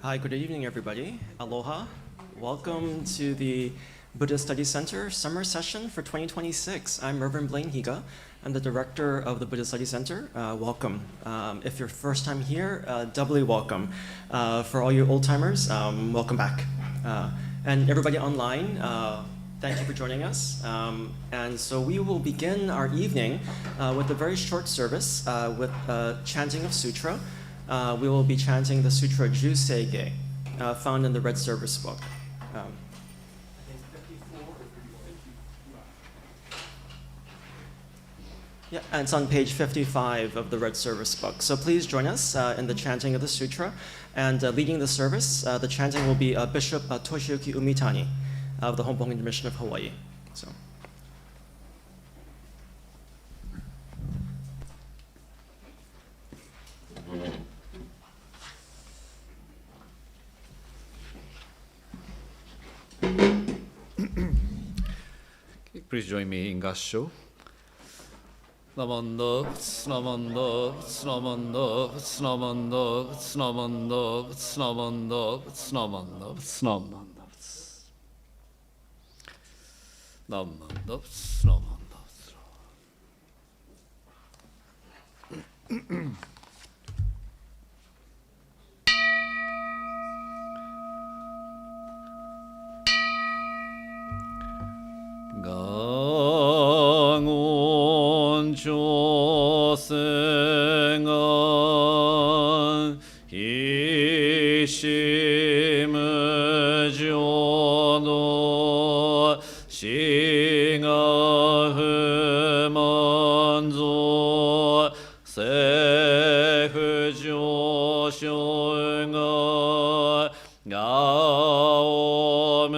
Hi, good evening, everybody. Aloha. Welcome to the Buddhist Study Center summer session for 2026. I'm Reverend Blayne Higa. I'm the director of the Buddhist Study Center. Welcome. If you're first time here, doubly welcome. For all you old timers, welcome back. And everybody online, thank you for joining us. And so we will begin our evening with a very short service with chanting of sutra. We will be chanting the Sutra Juseige, found in the Red Service book. I think 54 or 54. Yeah, and it's on page 55 of the Red Service book. So please join us in the chanting of the sutra. And leading the service, the chanting will be Bishop Toshiyuki Umitani of the Hombong Mission of Hawaii. So. Please join me in Gassho. Namanda, Namanda, Namanda, Namanda, Namanda, Namanda, Namanda, Namanda, Namanda, Namanda. 강원 조승한 이심의 조도 싱아흐 만조 세흐 조쇼응아 야오메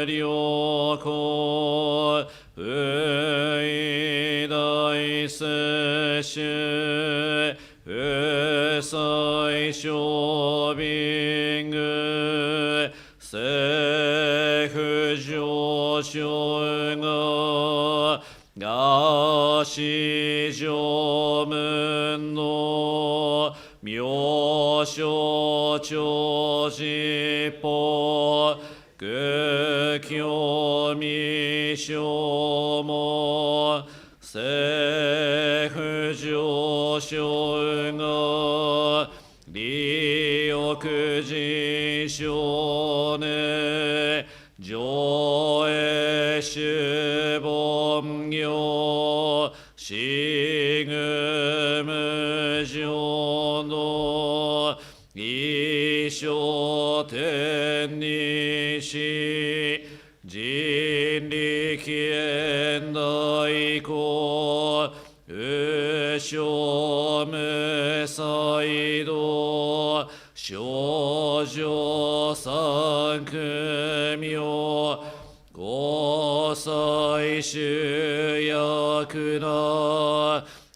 료코 의다이세시 의사이쇼빙의 세흐조쇼응아 가시조문노 묘쇼조지뽀 극효미쇼모 세흐조쇼응아 리오크지쇼네 조에시범교 싱음의조노 이쇼텐니시 진리키엔다이고 의쇼메사이도 쇼조상크묘 고사이시야크나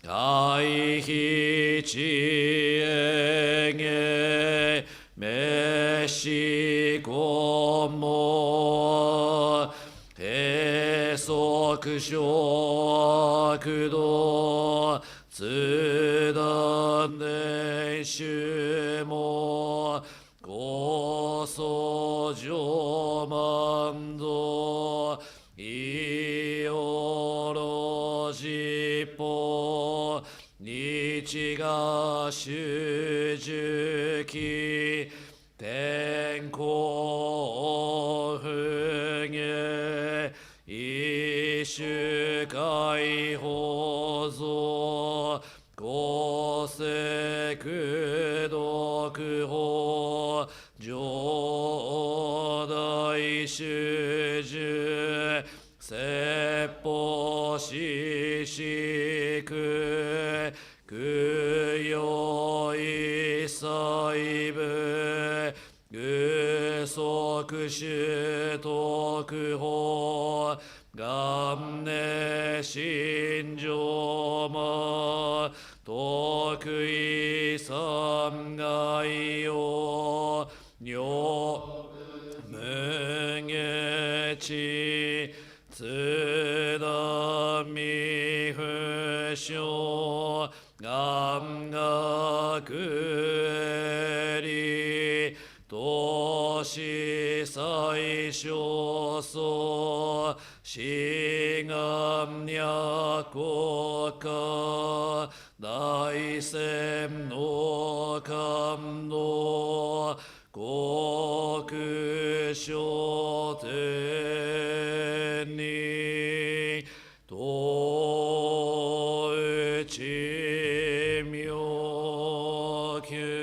가이히지행에 메시고모 해소크쇼크도 쯔단네시모 고소조만도 이오로지뽀 니치가슈즈키 땡코흥에 이슈가이호소 고세그도그호 조다이슈즈 세포시시그 그요이사이브 그소크시도그호 감내신조마 도크이삼가이오 묘명예치 쯔다미흐쇼 감가그리 都市最小層志願脈国家大仙の感動国書店に統一妙見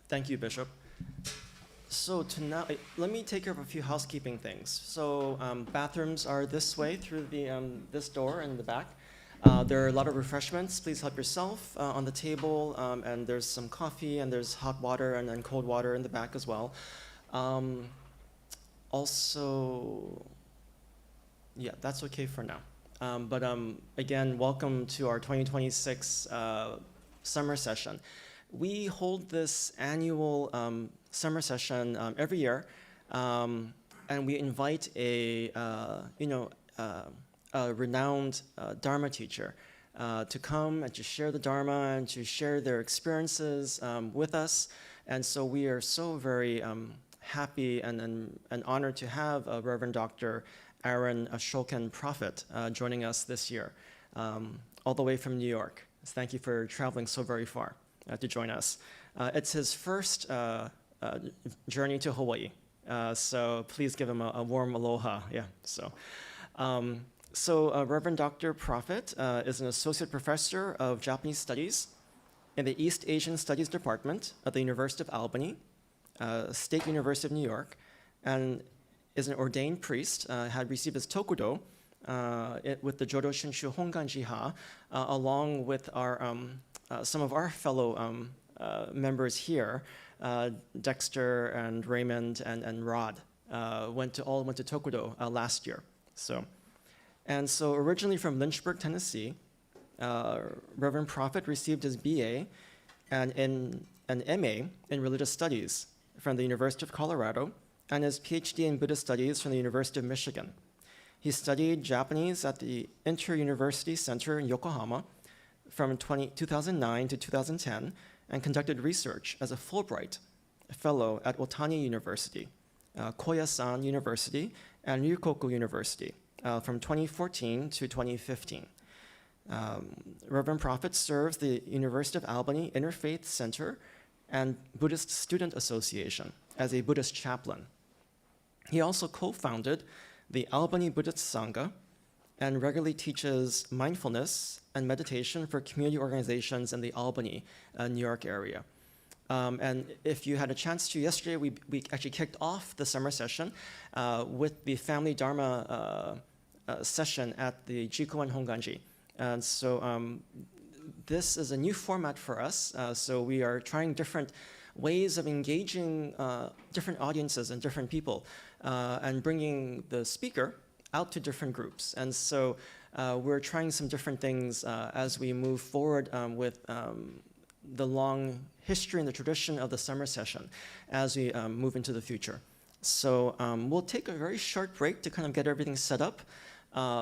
Thank you, Bishop. So tonight, let me take care of a few housekeeping things. So bathrooms are this way through this door in the back. There are a lot of refreshments. Please help yourself on the table, and there's some coffee, and there's hot water and then cold water in the back as well. Also, yeah, that's okay for now. But again, welcome to our 2026 summer session. We hold this annual summer session every year, and we invite a renowned Dharma teacher to come and to share the Dharma and to share their experiences with us. And so we are so very happy and honored to have Reverend Dr. Aaron Shulkin Proffitt joining us this year, all the way from New York. Thank you for traveling so very far to join us. It's his first journey to Hawaii, so please give him a warm aloha. Yeah. So Reverend Dr. Proffitt is an associate professor of Japanese studies in the East Asian Studies Department at the University of Albany, State University of New York, and is an ordained priest, had received his tokudo with the Jodo Shinshu Hongan Jiha, along with our some of our fellow members here, Dexter and Raymond and Rod, went to tokudo last year. So originally from Lynchburg, Tennessee, Reverend Proffitt received his BA and an MA in Religious Studies from the University of Colorado and his PhD in Buddhist Studies from the University of Michigan. He studied Japanese at the Inter-University Center in Yokohama from 2009 to 2010 and conducted research as a Fulbright fellow at Otani University Koyasan University, and Ryukoku University from 2014 to 2015. Reverend Proffitt serves the University of Albany Interfaith Center and Buddhist Student Association as a Buddhist chaplain. He also co-founded the Albany Buddhist Sangha and regularly teaches mindfulness and meditation for community organizations in the Albany, New York area. And if you had a chance to, yesterday we actually kicked off the summer session with the Family Dharma session at the Jikoen Honganji. And so this is a new format for us. So we are trying different ways of engaging different audiences and different people and bringing the speaker out to different groups. And so we're trying some different things as we move forward with the long history and the tradition of the summer session as we move into the future. So we'll take a very short break to kind of get everything set up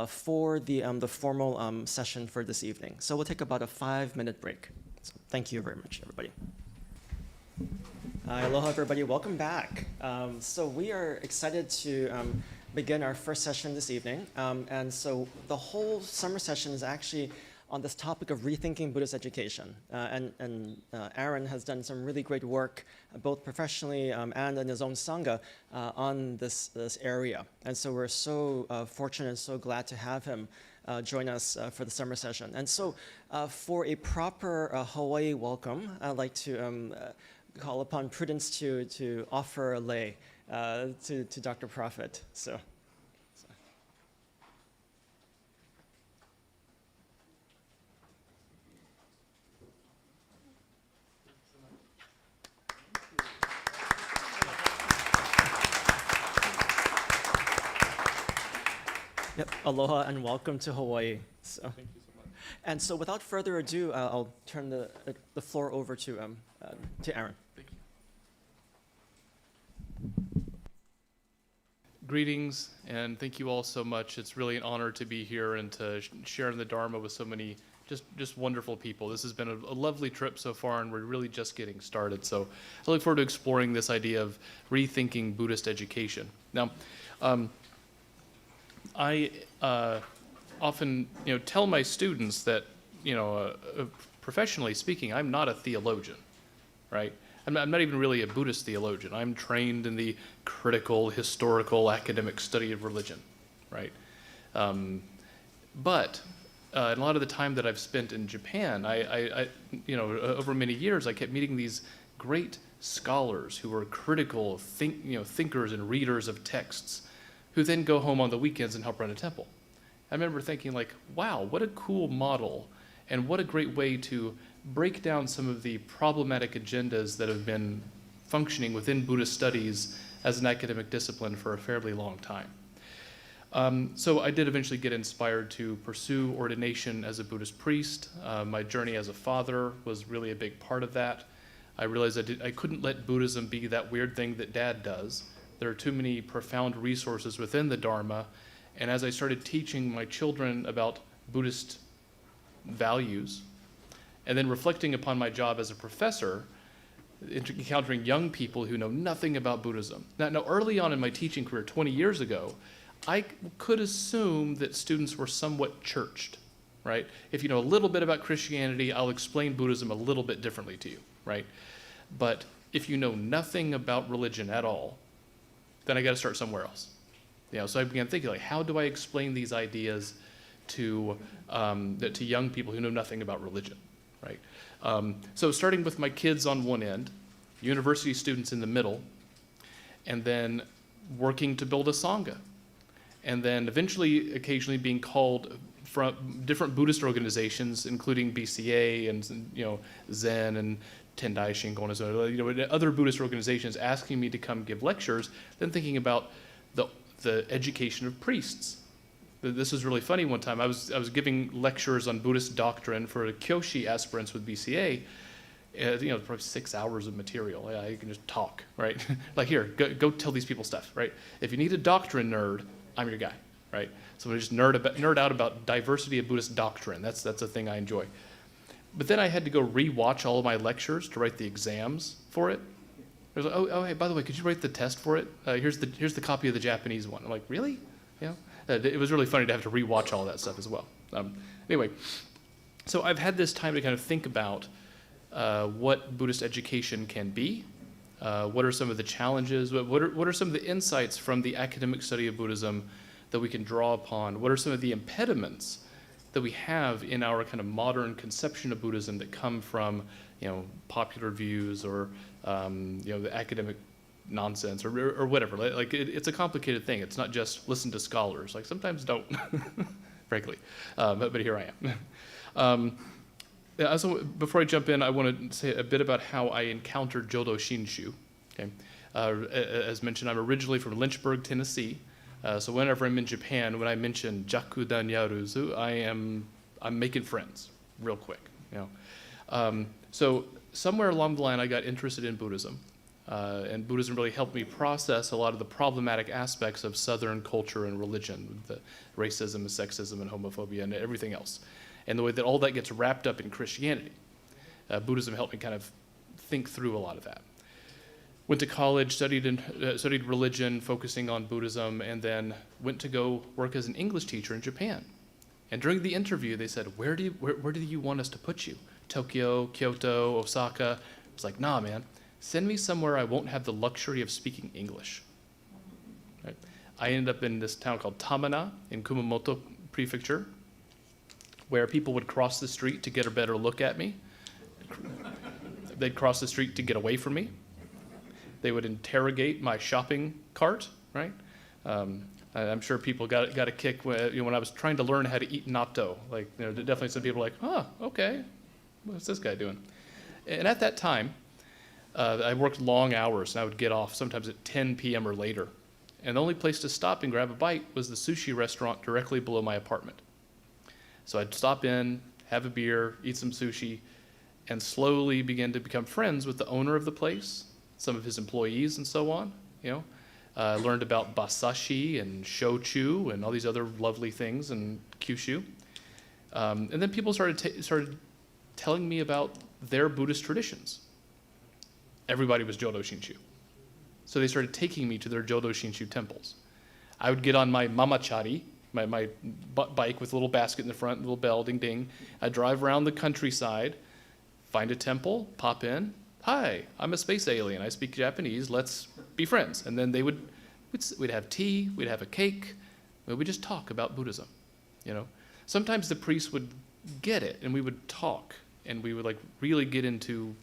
for the formal session for this evening. So we'll take about a 5-minute break. So thank you very much, everybody. Aloha, everybody. Welcome back. So we are excited to begin our first session this evening. And so the whole summer session is actually on this topic of rethinking Buddhist education. And Aaron has done some really great work, both professionally and in his own Sangha, on this area. And so we're so fortunate and so glad to have him join us for the summer session. And so for a proper Hawaii welcome, I'd like to call upon Prudence to offer a lei to Dr. Proffitt. So. Yep, aloha and welcome to Hawaii. So. Thank you so much. And so without further ado, I'll turn the floor over to Aaron. Thank you. Greetings, and thank you all so much. It's really an honor to be here and to share in the Dharma with so many just wonderful people. This has been a lovely trip so far, and we're really just getting started. So I look forward to exploring this idea of rethinking Buddhist education. Now, I often tell my students that professionally speaking, I'm not a theologian, right? I'm not even really a Buddhist theologian. I'm trained in the critical, historical, academic study of religion, right? But a lot of the time that I've spent in Japan, I over many years, I kept meeting these great scholars who were critical thinkers and readers of texts, who then go home on the weekends and help run a temple. I remember thinking, like, wow, what a cool model, and what a great way to break down some of the problematic agendas that have been functioning within Buddhist studies as an academic discipline for a fairly long time. So I did eventually get inspired to pursue ordination as a Buddhist priest. My journey as a father was really a big part of that. I realized I couldn't let Buddhism be that weird thing that Dad does. There are too many profound resources within the Dharma, and as I started teaching my children about Buddhist values, and then reflecting upon my job as a professor, encountering young people who know nothing about Buddhism. Now early on in my teaching career, 20 years ago, I could assume that students were somewhat churched, right? If you know a little bit about Christianity, I'll explain Buddhism a little bit differently to you, right? But if you know nothing about religion at all, then I got to start somewhere else. So I began thinking, like, how do I explain these ideas to young people who know nothing about religion, right? So starting with my kids on one end, university students in the middle, and then working to build a Sangha, and then eventually occasionally being called from different Buddhist organizations, including BCA and Zen and Tendai Shingon, other Buddhist organizations asking me to come give lectures, then thinking about the education of priests. This was really funny. One time I was giving lectures on Buddhist doctrine for Kyoshi aspirants with BCA. Probably 6 hours of material. Yeah, you can just talk, right? Like, here, go tell these people stuff, right? If you need a doctrine nerd, I'm your guy, right? So I just nerd out about diversity of Buddhist doctrine. That's a thing I enjoy. But then I had to go re-watch all of my lectures to write the exams for it, There's like, oh, hey, by the way, could you write the test for it? Here's the copy of the Japanese one. I'm like, really? You know, it was really funny to have to rewatch all that stuff as well. Anyway, so I've had this time to kind of think about what Buddhist education can be. What are some of the challenges? What are some of the insights from the academic study of Buddhism that we can draw upon? What are some of the impediments that we have in our kind of modern conception of Buddhism that come from, you know, popular views or you know, the academic nonsense or whatever. Like it's a complicated thing. It's not just listen to scholars. Like sometimes don't, frankly. But here I am. Also, before I jump in, I want to say a bit about how I encountered Jodo Shinshu. Okay, as mentioned, I'm originally from Lynchburg, Tennessee. So whenever I'm in Japan, when I mention Jakudan Yaruzu, I'm making friends real quick. You know, so somewhere along the line, I got interested in Buddhism, and Buddhism really helped me process a lot of the problematic aspects of Southern culture and religion, the racism and sexism and homophobia and everything else, and the way that all that gets wrapped up in Christianity. Buddhism helped me kind of think through a lot of that. Went to college, studied religion, focusing on Buddhism, and then went to go work as an English teacher in Japan. And during the interview, they said, where do you want us to put you? Tokyo, Kyoto, Osaka? I was like, nah, man, send me somewhere I won't have the luxury of speaking English. Right? I ended up in this town called Tamana in Kumamoto Prefecture, where people would cross the street to get a better look at me. They'd cross the street to get away from me. They would interrogate my shopping cart, right? I'm sure people got a kick when I was trying to learn how to eat natto. Like, you know, definitely some people were like, oh, okay, what's this guy doing? And at that time, I worked long hours, and I would get off sometimes at 10 p.m. or later. And the only place to stop and grab a bite was the sushi restaurant directly below my apartment. So I'd stop in, have a beer, eat some sushi, and slowly begin to become friends with the owner of the place, some of his employees and so on, you know. I learned about basashi and shochu and all these other lovely things in Kyushu. And then people started telling me about their Buddhist traditions. Everybody was Jodo Shinshu. So they started taking me to their Jodo Shinshu temples. I would get on my mamachari, my bike with a little basket in the front, little bell, ding ding. I'd drive around the countryside, find a temple, pop in. Hi, I'm a space alien. I speak Japanese. Let's be friends. And then we'd have tea, we'd have a cake, we'd just talk about Buddhism, you know. Sometimes the priest would get it, and we would talk, and we would like really get into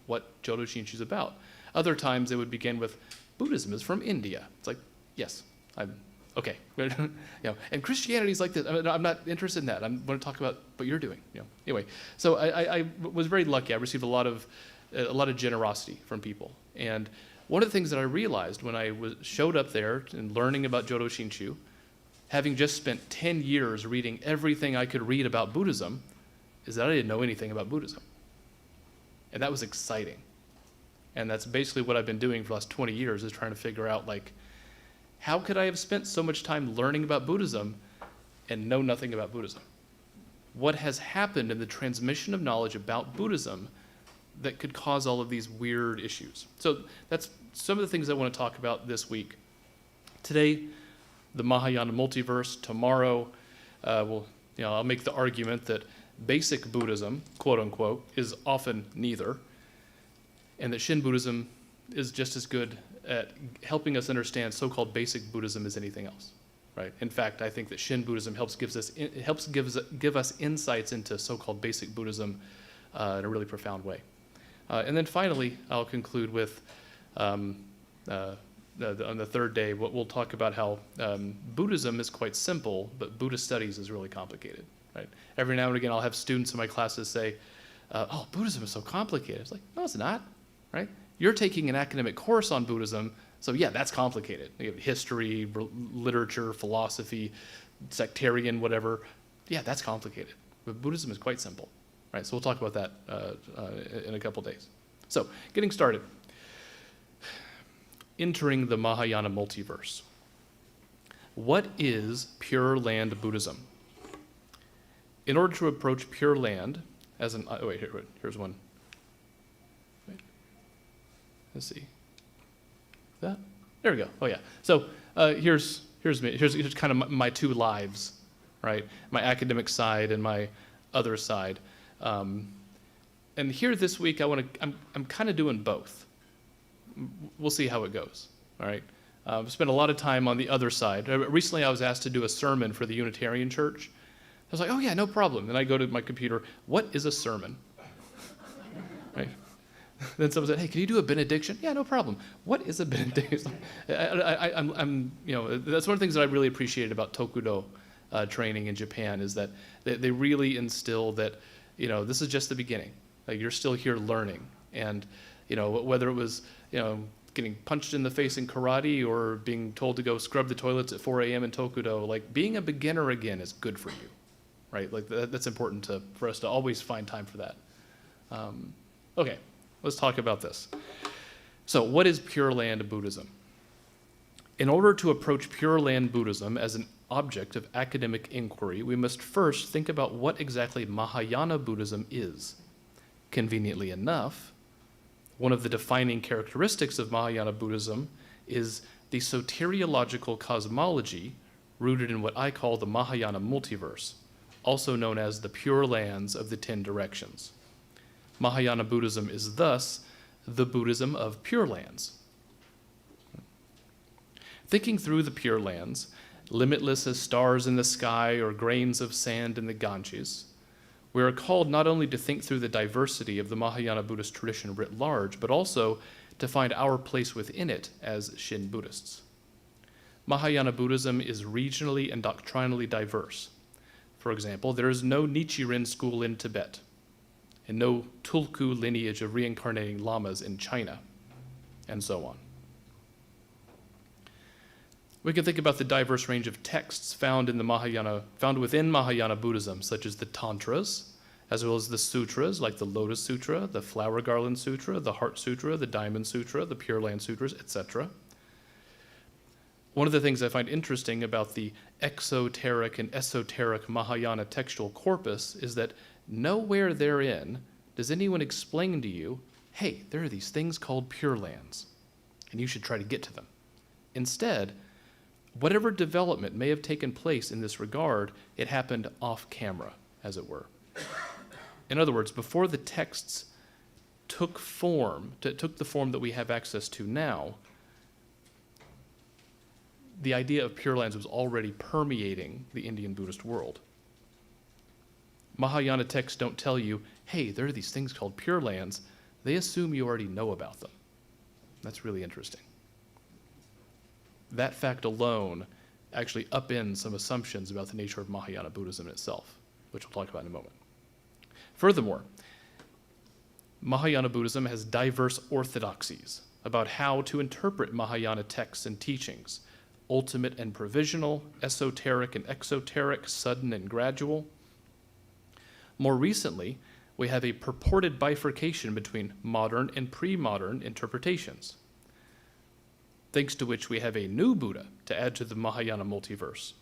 what Jodo Shinshu is about. Other times it would begin with, Buddhism is from India. It's like, yes, I'm okay. You know, and Christianity is like this. I'm not interested in that. I'm going to talk about what you're doing. You know. Anyway, so I was very lucky. I received a lot of generosity from people. And one of the things that I realized when I showed up there and learning about Jodo Shinshu, having just spent 10 years reading everything I could read about Buddhism, is that I didn't know anything about Buddhism. And that was exciting. And that's basically what I've been doing for the last 20 years, is trying to figure out, like, how could I have spent so much time learning about Buddhism and know nothing about Buddhism? What has happened in the transmission of knowledge about Buddhism that could cause all of these weird issues? So that's some of the things I want to talk about this week. Today, the Mahayana Multiverse. Tomorrow, I'll make the argument that basic Buddhism, quote unquote, is often neither, and that Shin Buddhism is just as good at helping us understand so-called basic Buddhism as anything else, right? In fact, I think that Shin Buddhism helps give us insights into so-called basic Buddhism in a really profound way. And then finally, I'll conclude with, on the third day, we'll talk about how Buddhism is quite simple, but Buddhist studies is really complicated, right? Every now and again, I'll have students in my classes say, oh, Buddhism is so complicated. It's like, no, it's not, right? You're taking an academic course on Buddhism, so yeah, that's complicated. You have history, literature, philosophy, sectarian, whatever. Yeah, that's complicated. But Buddhism is quite simple. Right, so we'll talk about that in a couple days. So, getting started. Entering the Mahayana Multiverse. What is Pure Land Buddhism? In order to approach Pure Land as an... here's one. Wait. Let's see. There we go. Oh yeah. So here's me. Here's kind of my two lives, right? My academic side and my other side. And here this week, I'm kind of doing both. We'll see how it goes. All right. I've spent a lot of time on the other side. Recently, I was asked to do a sermon for the Unitarian Church. I was like, oh yeah, no problem. Then I go to my computer. What is a sermon? Right. Then someone said, hey, can you do a benediction? Yeah, no problem. What is a benediction? I'm that's one of the things that I really appreciated about Tokudo training in Japan is that they really instill that, this is just the beginning. Like you're still here learning. And, whether it was, getting punched in the face in karate or being told to go scrub the toilets at 4 a.m. in Tokudo, like being a beginner again is good for you, right? Like that's important for us to always find time for that. Okay, let's talk about this. So what is Pure Land Buddhism? In order to approach Pure Land Buddhism as an object of academic inquiry, we must first think about what exactly Mahayana Buddhism is. Conveniently enough, one of the defining characteristics of Mahayana Buddhism is the soteriological cosmology rooted in what I call the Mahayana Multiverse, also known as the Pure Lands of the 10 Directions. Mahayana Buddhism is thus the Buddhism of Pure Lands. Thinking through the Pure Lands, limitless as stars in the sky or grains of sand in the Ganges, we are called not only to think through the diversity of the Mahayana Buddhist tradition writ large, but also to find our place within it as Shin Buddhists. Mahayana Buddhism is regionally and doctrinally diverse. For example, there is no Nichiren school in Tibet, and no Tulku lineage of reincarnating lamas in China, and so on. We can think about the diverse range of texts found within Mahayana Buddhism, such as the Tantras, as well as the sutras like the Lotus Sutra, the Flower Garland Sutra, the Heart Sutra, the Diamond Sutra, the Pure Land Sutras, etc. One of the things I find interesting about the exoteric and esoteric Mahayana textual corpus is that nowhere therein does anyone explain to you, hey, there are these things called Pure Lands, and you should try to get to them. Instead, whatever development may have taken place in this regard, it happened off camera, as it were. In other words, before the texts took the form that we have access to now, the idea of Pure Lands was already permeating the Indian Buddhist world. Mahayana texts don't tell you, hey, there are these things called Pure Lands. They assume you already know about them. That's really interesting. That fact alone actually upends some assumptions about the nature of Mahayana Buddhism itself, which we'll talk about in a moment. Furthermore, Mahayana Buddhism has diverse orthodoxies about how to interpret Mahayana texts and teachings, ultimate and provisional, esoteric and exoteric, sudden and gradual. More recently, we have a purported bifurcation between modern and pre-modern interpretations, thanks to which we have a new Buddha to add to the Mahayana multiverse,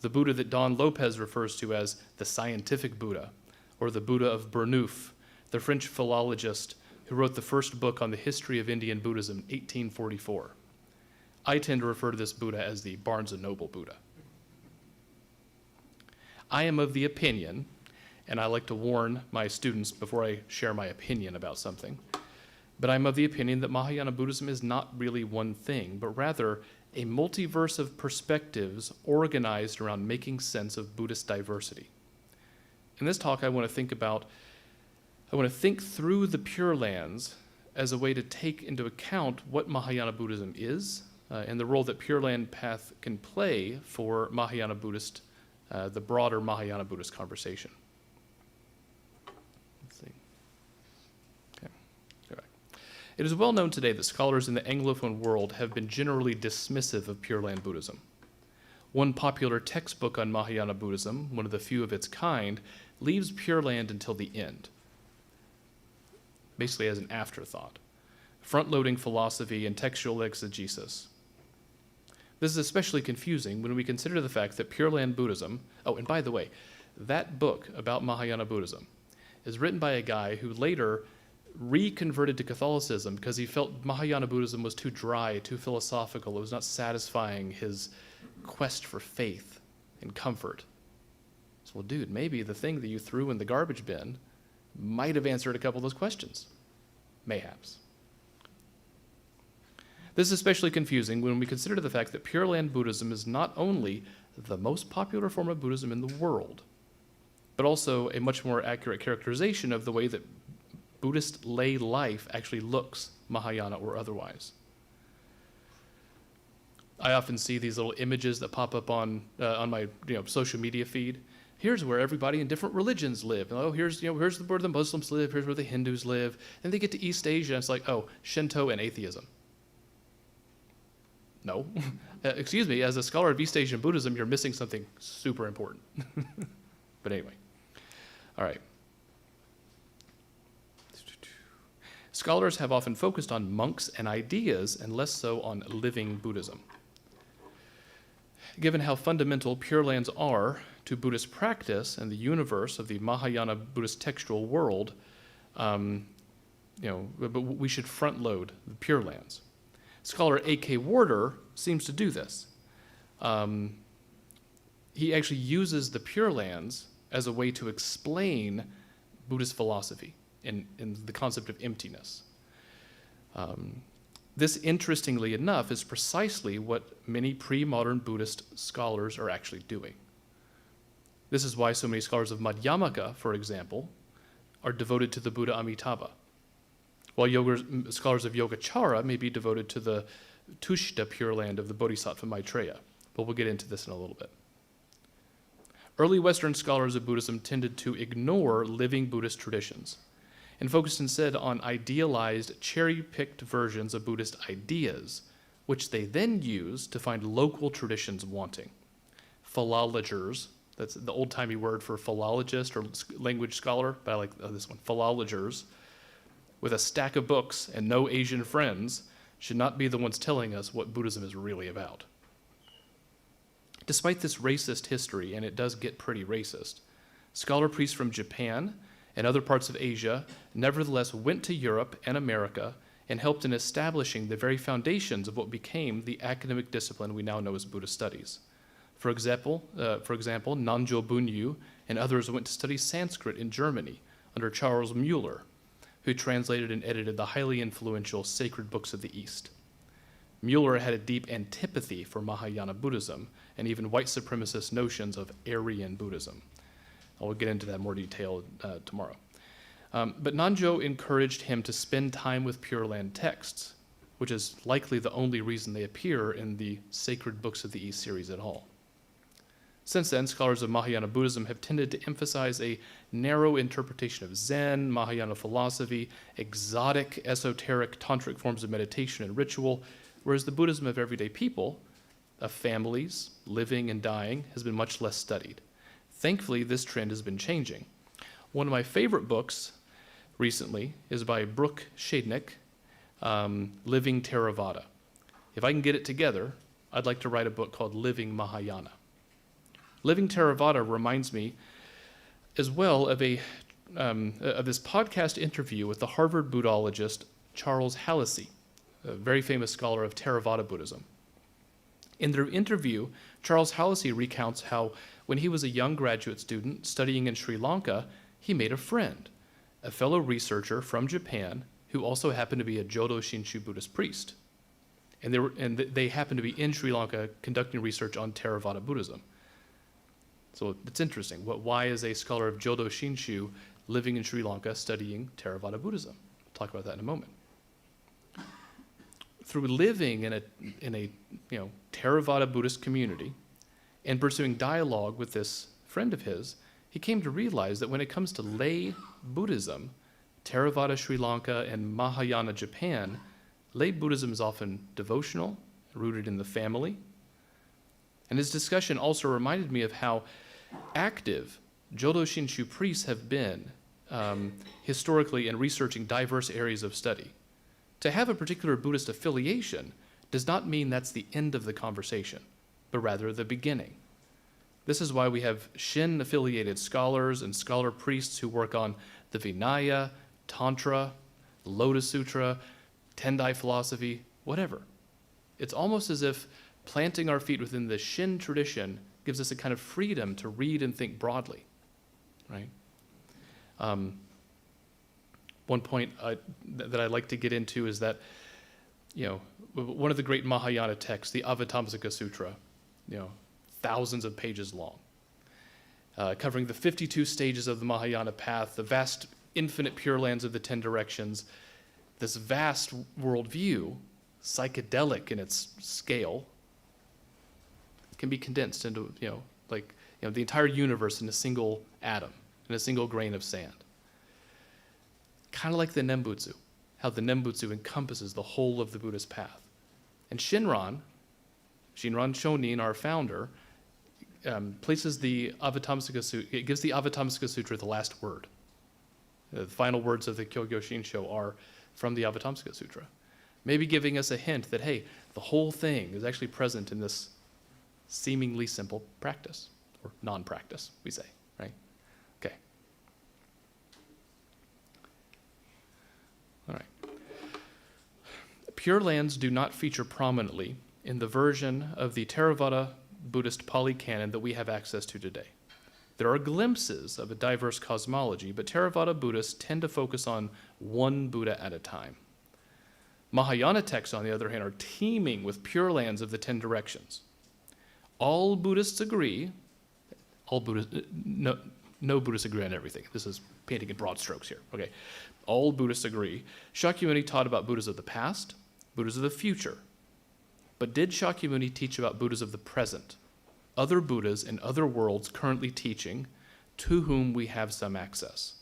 the Buddha that Don Lopez refers to as the scientific Buddha, or the Buddha of Burnouf, the French philologist who wrote the first book on the history of Indian Buddhism in 1844. I tend to refer to this Buddha as the Barnes & Noble Buddha. I am of the opinion, and I like to warn my students before I share my opinion about something, but I'm of the opinion that Mahayana Buddhism is not really one thing, but rather a multiverse of perspectives organized around making sense of Buddhist diversity. In this talk, I want to think through the Pure Lands as a way to take into account what Mahayana Buddhism is and the role that Pure Land path can play for Mahayana Buddhist, the broader Mahayana Buddhist conversation. Let's see. Okay. Go back. It is well known today that scholars in the Anglophone world have been generally dismissive of Pure Land Buddhism. One popular textbook on Mahayana Buddhism, one of the few of its kind, leaves Pure Land until the end, basically as an afterthought, front-loading philosophy and textual exegesis. This is especially confusing when we consider the fact that Pure Land Buddhism, oh, and by the way, that book about Mahayana Buddhism is written by a guy who later reconverted to Catholicism because he felt Mahayana Buddhism was too dry, too philosophical. It was not satisfying his quest for faith and comfort. So, well, dude, maybe the thing that you threw in the garbage bin might have answered a couple of those questions. Mayhaps. This is especially confusing when we consider the fact that Pure Land Buddhism is not only the most popular form of Buddhism in the world, but also a much more accurate characterization of the way that Buddhist lay life actually looks, Mahayana or otherwise. I often see these little images that pop up on my social media feed. Here's where everybody in different religions live. Oh, here's where the Muslims live. Here's where the Hindus live. And they get to East Asia, and it's like, oh, Shinto and atheism. No, excuse me. As a scholar of East Asian Buddhism, you're missing something super important. But anyway, all right. Scholars have often focused on monks and ideas and less so on living Buddhism. Given how fundamental Pure Lands are to Buddhist practice and the universe of the Mahayana Buddhist textual world, but we should front load the Pure Lands. Scholar A.K. Warder seems to do this. He actually uses the Pure Lands as a way to explain Buddhist philosophy in the concept of emptiness. This, interestingly enough, is precisely what many pre-modern Buddhist scholars are actually doing. This is why so many scholars of Madhyamaka, for example, are devoted to the Buddha Amitabha, while scholars of Yogacara may be devoted to the Tushita Pure Land of the Bodhisattva Maitreya. But we'll get into this in a little bit. Early Western scholars of Buddhism tended to ignore living Buddhist traditions and focused instead on idealized, cherry-picked versions of Buddhist ideas, which they then used to find local traditions wanting. Philologers, that's the old-timey word for philologist or language scholar, but I like this one, philologers, with a stack of books and no Asian friends, should not be the ones telling us what Buddhism is really about. Despite this racist history, and it does get pretty racist, scholar priests from Japan and other parts of Asia nevertheless went to Europe and America and helped in establishing the very foundations of what became the academic discipline we now know as Buddhist studies. For example, Nanzhou Bunyu and others went to study Sanskrit in Germany under Charles Mueller, who translated and edited the highly influential Sacred Books of the East. Mueller had a deep antipathy for Mahayana Buddhism and even white supremacist notions of Aryan Buddhism. I'll get into that in more detail tomorrow. But Nanzhou encouraged him to spend time with Pure Land texts, which is likely the only reason they appear in the Sacred Books of the East series at all. Since then, scholars of Mahayana Buddhism have tended to emphasize a narrow interpretation of Zen, Mahayana philosophy, exotic, esoteric, tantric forms of meditation and ritual, whereas the Buddhism of everyday people, of families, living and dying, has been much less studied. Thankfully, this trend has been changing. One of my favorite books recently is by Brooke Shadnick, Living Theravada. If I can get it together, I'd like to write a book called Living Mahayana. Living Theravada reminds me as well of this podcast interview with the Harvard Buddhologist Charles Hallisey, a very famous scholar of Theravada Buddhism. In their interview, Charles Hallisey recounts how when he was a young graduate student studying in Sri Lanka, he made a friend, a fellow researcher from Japan who also happened to be a Jodo Shinshu Buddhist priest. And they happened to be in Sri Lanka conducting research on Theravada Buddhism. So it's interesting. Why is a scholar of Jodo Shinshu living in Sri Lanka studying Theravada Buddhism? We'll talk about that in a moment. Through living in a Theravada Buddhist community and pursuing dialogue with this friend of his, he came to realize that when it comes to lay Buddhism, Theravada Sri Lanka and Mahayana Japan, lay Buddhism is often devotional, rooted in the family. And his discussion also reminded me of how active Jodo Shinshu priests have been historically in researching diverse areas of study. To have a particular Buddhist affiliation does not mean that's the end of the conversation, but rather the beginning. This is why we have Shin-affiliated scholars and scholar priests who work on the Vinaya, Tantra, Lotus Sutra, Tendai philosophy, whatever. It's almost as if planting our feet within the Shin tradition gives us a kind of freedom to read and think broadly, right? One point that I'd like to get into is that, one of the great Mahayana texts, the Avatamsaka Sutra, thousands of pages long, covering the 52 stages of the Mahayana path, the vast infinite pure lands of the 10 directions, this vast worldview, psychedelic in its scale, can be condensed into, the entire universe in a single atom, in a single grain of sand. Kind of like the Nembutsu, how the Nembutsu encompasses the whole of the Buddhist path. And Shinran Shonin, our founder, places the Avatamsaka Sutra, it gives the Avatamsaka Sutra the last word. The final words of the Kyogyo Shinsho are from the Avatamsaka Sutra. Maybe giving us a hint that, hey, the whole thing is actually present in this seemingly simple practice, or non-practice, we say, right? Okay. All right. Pure lands do not feature prominently in the version of the Theravada Buddhist Pali Canon that we have access to today. There are glimpses of a diverse cosmology, but Theravada Buddhists tend to focus on one Buddha at a time. Mahayana texts, on the other hand, are teeming with pure lands of the 10 directions. All Buddhists agree, no Buddhists agree on everything. This is painting in broad strokes here. Okay. All Buddhists agree. Shakyamuni taught about Buddhas of the past, Buddhas of the future. But did Shakyamuni teach about Buddhas of the present? Other Buddhas in other worlds currently teaching, to whom we have some access.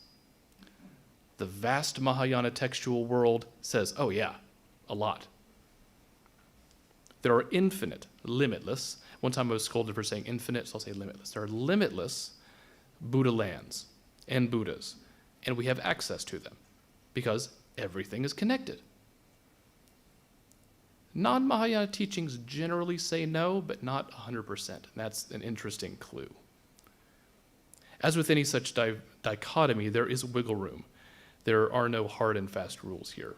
The vast Mahayana textual world says, oh yeah, a lot. There are infinite, limitless. One time I was scolded for saying infinite, so I'll say limitless. There are limitless Buddha lands and Buddhas, and we have access to them because everything is connected. Non-Mahayana teachings generally say no, but not 100%. And that's an interesting clue. As with any such dichotomy, there is wiggle room. There are no hard and fast rules here.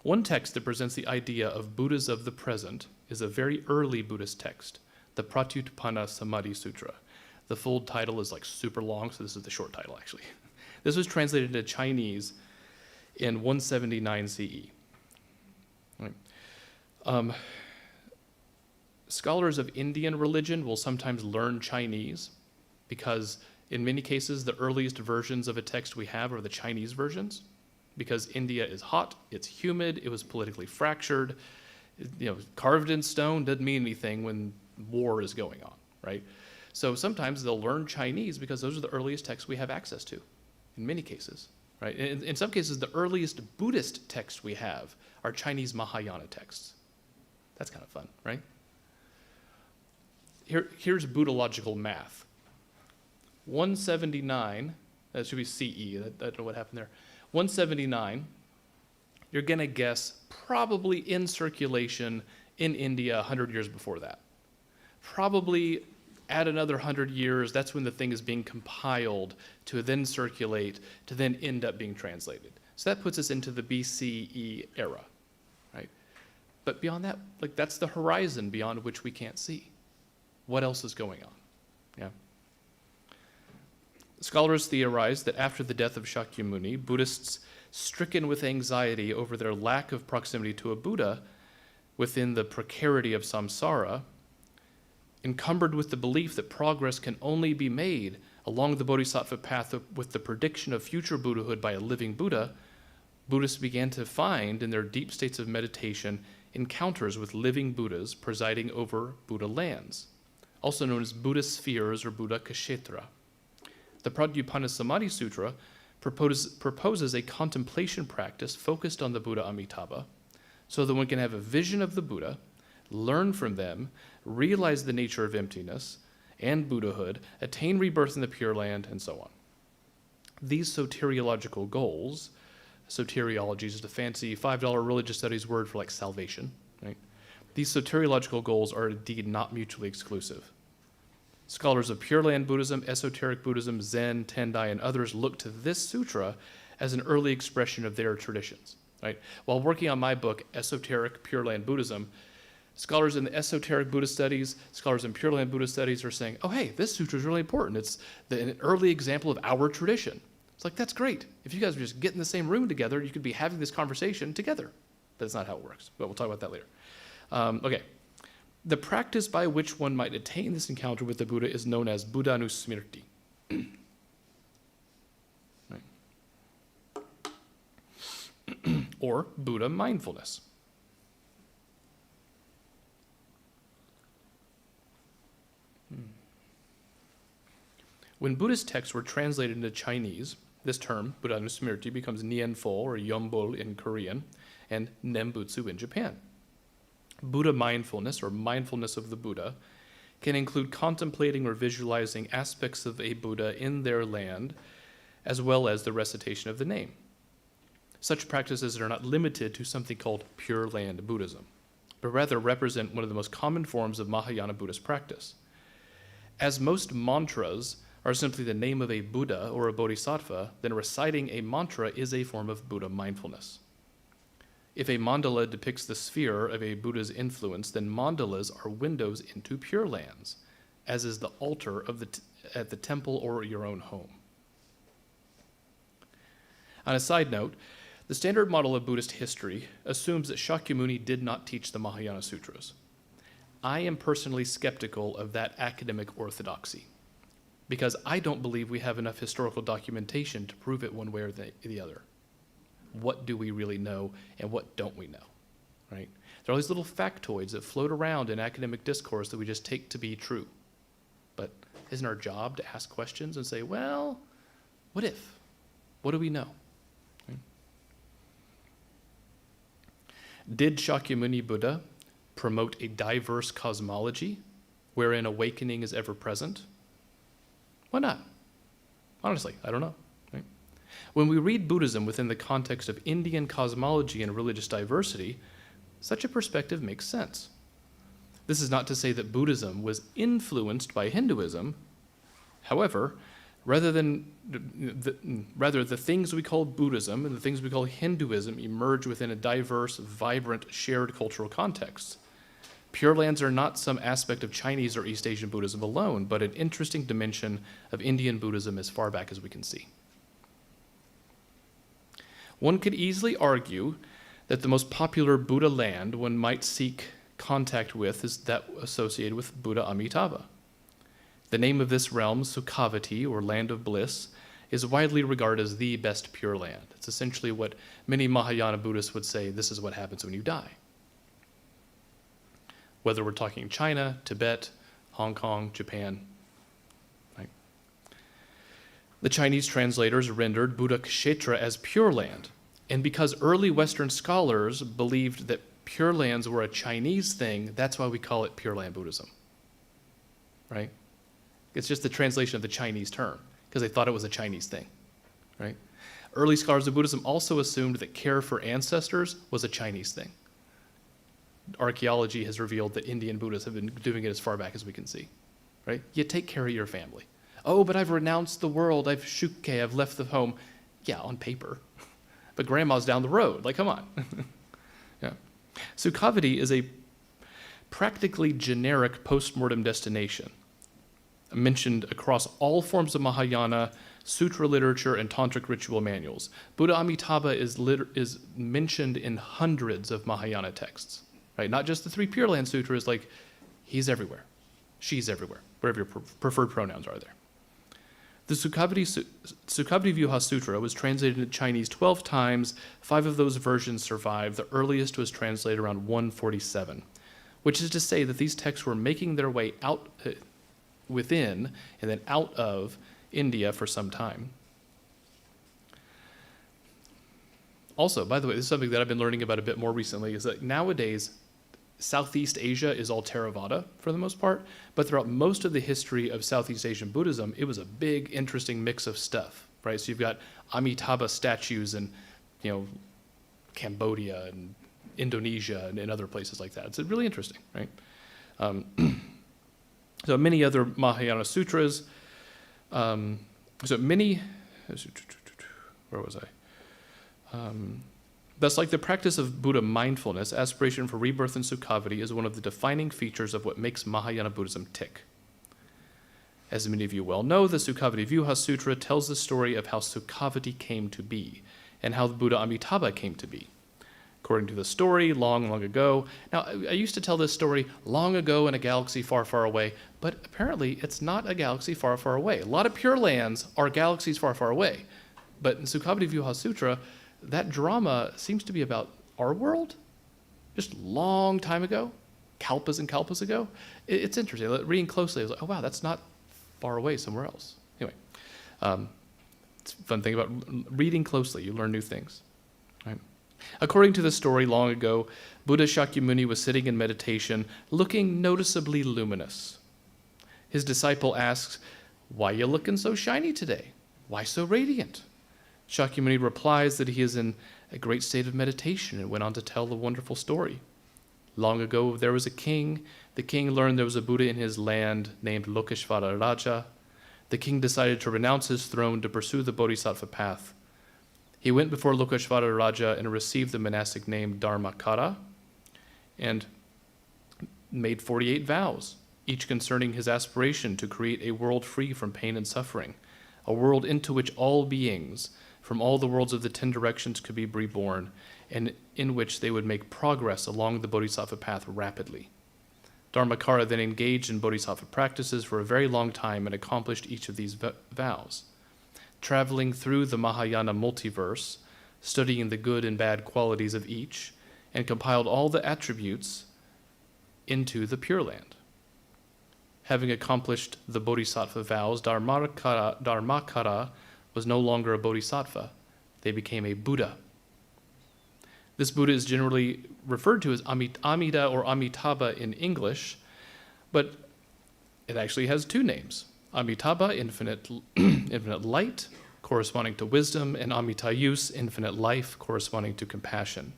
One text that presents the idea of Buddhas of the present is a very early Buddhist text, the Pratyutpana Samadhi Sutra. The full title is like super long, so this is the short title actually. This was translated into Chinese in 179 CE. Right. Scholars of Indian religion will sometimes learn Chinese because in many cases the earliest versions of a text we have are the Chinese versions, because India is hot, it's humid, it was politically fractured, carved in stone doesn't mean anything when war is going on, right? So sometimes they'll learn Chinese because those are the earliest texts we have access to, in many cases, right? In some cases, the earliest Buddhist texts we have are Chinese Mahayana texts. That's kind of fun, right? Here's Buddhological math. 179, that should be CE, I don't know what happened there. 179, you're going to guess probably in circulation in India 100 years before that. Probably add another 100 years, that's when the thing is being compiled to then circulate, to then end up being translated. So that puts us into the BCE era, right? But beyond that, that's the horizon beyond which we can't see. What else is going on? Yeah. Scholars theorize that after the death of Shakyamuni, Buddhists stricken with anxiety over their lack of proximity to a Buddha within the precarity of samsara, encumbered with the belief that progress can only be made along the bodhisattva path with the prediction of future Buddhahood by a living Buddha, Buddhists began to find in their deep states of meditation encounters with living Buddhas presiding over Buddha lands, also known as Buddha spheres or Buddha kshetra. The Pratyutpana Samadhi Sutra proposes a contemplation practice focused on the Buddha Amitabha so that one can have a vision of the Buddha, learn from them, realize the nature of emptiness and Buddhahood, attain rebirth in the Pure Land, and so on. These soteriological goals, soteriology is just a fancy $5 religious studies word for salvation, right? These soteriological goals are indeed not mutually exclusive. Scholars of Pure Land Buddhism, Esoteric Buddhism, Zen, Tendai, and others look to this sutra as an early expression of their traditions, right? While working on my book, Esoteric Pure Land Buddhism, scholars in the esoteric Buddhist studies, scholars in Pure Land Buddhist studies are saying, oh, hey, this sutra is really important. It's an early example of our tradition. It's like, that's great. If you guys were just getting in the same room together, you could be having this conversation together. That's not how it works, but we'll talk about that later. Okay. The practice by which one might attain this encounter with the Buddha is known as Buddhanusmrti. Or Buddha mindfulness. When Buddhist texts were translated into Chinese, this term, Buddhanusmrti, becomes Nianfo or Yombol in Korean and Nembutsu in Japan. Buddha mindfulness, or mindfulness of the Buddha, can include contemplating or visualizing aspects of a Buddha in their land, as well as the recitation of the name. Such practices are not limited to something called Pure Land Buddhism, but rather represent one of the most common forms of Mahayana Buddhist practice. As most mantras are simply the name of a Buddha or a Bodhisattva, then reciting a mantra is a form of Buddha mindfulness. If a mandala depicts the sphere of a Buddha's influence, then mandalas are windows into Pure Lands, as is the altar of at the temple or your own home. On a side note, the standard model of Buddhist history assumes that Shakyamuni did not teach the Mahayana Sutras. I am personally skeptical of that academic orthodoxy, because I don't believe we have enough historical documentation to prove it one way or the other. What do we really know and what don't we know, right? There are all these little factoids that float around in academic discourse that we just take to be true. But isn't our job to ask questions and say, well, what if? What do we know? Right? Did Shakyamuni Buddha promote a diverse cosmology wherein awakening is ever present? Why not? Honestly, I don't know. Right? When we read Buddhism within the context of Indian cosmology and religious diversity, such a perspective makes sense. This is not to say that Buddhism was influenced by Hinduism. However, rather the things we call Buddhism and the things we call Hinduism emerge within a diverse, vibrant, shared cultural context. Pure Lands are not some aspect of Chinese or East Asian Buddhism alone, but an interesting dimension of Indian Buddhism as far back as we can see. One could easily argue that the most popular Buddha land one might seek contact with is that associated with Buddha Amitabha. The name of this realm, Sukhavati, or Land of Bliss, is widely regarded as the best Pure Land. It's essentially what many Mahayana Buddhists would say, this is what happens when you die. Whether we're talking China, Tibet, Hong Kong, Japan. Right? The Chinese translators rendered Buddha Kshetra as Pure Land, and because early Western scholars believed that Pure Lands were a Chinese thing, that's why we call it Pure Land Buddhism. Right? It's just the translation of the Chinese term, because they thought it was a Chinese thing. Right? Early scholars of Buddhism also assumed that care for ancestors was a Chinese thing. Archaeology has revealed that Indian Buddhists have been doing it as far back as we can see, right? You take care of your family. Oh, but I've renounced the world. I've shukke. I've left the home. Yeah, on paper. But grandma's down the road. Like, come on. Yeah. Sukhavati is a practically generic post-mortem destination mentioned across all forms of Mahayana, sutra literature, and tantric ritual manuals. Buddha Amitabha is mentioned in hundreds of Mahayana texts. Right? Not just the 3 Pure Land Sutras, like he's everywhere, she's everywhere, whatever your preferred pronouns are there. The Sukhavati Vyuha Sutra was translated into Chinese 12 times. 5 of those versions survive. The earliest was translated around 147, which is to say that these texts were making their way out within and then out of India for some time. Also, by the way, this is something that I've been learning about a bit more recently, is that nowadays, Southeast Asia is all Theravada for the most part, but throughout most of the history of Southeast Asian Buddhism, it was a big, interesting mix of stuff, right? So you've got Amitabha statues in, Cambodia and Indonesia and other places like that. It's really interesting, right? So many other Mahayana sutras. Where was I? Thus, like the practice of Buddha mindfulness, aspiration for rebirth in Sukhavati is one of the defining features of what makes Mahayana Buddhism tick. As many of you well know, the Sukhavati Vyuha Sutra tells the story of how Sukhavati came to be and how the Buddha Amitabha came to be. According to the story, long, long ago. Now, I used to tell this story long ago in a galaxy far, far away, but apparently it's not a galaxy far, far away. A lot of Pure Lands are galaxies far, far away. But in Sukhavati Vyuha Sutra, that drama seems to be about our world, just long time ago, kalpas and kalpas ago. It's interesting. Reading closely, I was like, oh wow, that's not far away somewhere else. Anyway, it's a fun thing about reading closely. You learn new things. Right? According to the story, long ago, Buddha Shakyamuni was sitting in meditation, looking noticeably luminous. His disciple asks, "Why are you looking so shiny today? Why so radiant?" Shakyamuni replies that he is in a great state of meditation and went on to tell the wonderful story. Long ago, there was a king. The king learned there was a Buddha in his land named Lokeshvara Raja. The king decided to renounce his throne to pursue the bodhisattva path. He went before Lokeshvara Raja and received the monastic name Dharmakara and made 48 vows, each concerning his aspiration to create a world free from pain and suffering, a world into which all beings from all the worlds of the 10 directions could be reborn, and in which they would make progress along the bodhisattva path rapidly. Dharmakara then engaged in bodhisattva practices for a very long time and accomplished each of these vows. Traveling through the Mahayana Multiverse, studying the good and bad qualities of each, and compiled all the attributes into the Pure Land. Having accomplished the bodhisattva vows, Dharmakara was no longer a bodhisattva. They became a Buddha. This Buddha is generally referred to as Amida or Amitabha in English, but it actually has two names. Amitabha, infinite light, corresponding to wisdom, and Amitayus, infinite life, corresponding to compassion.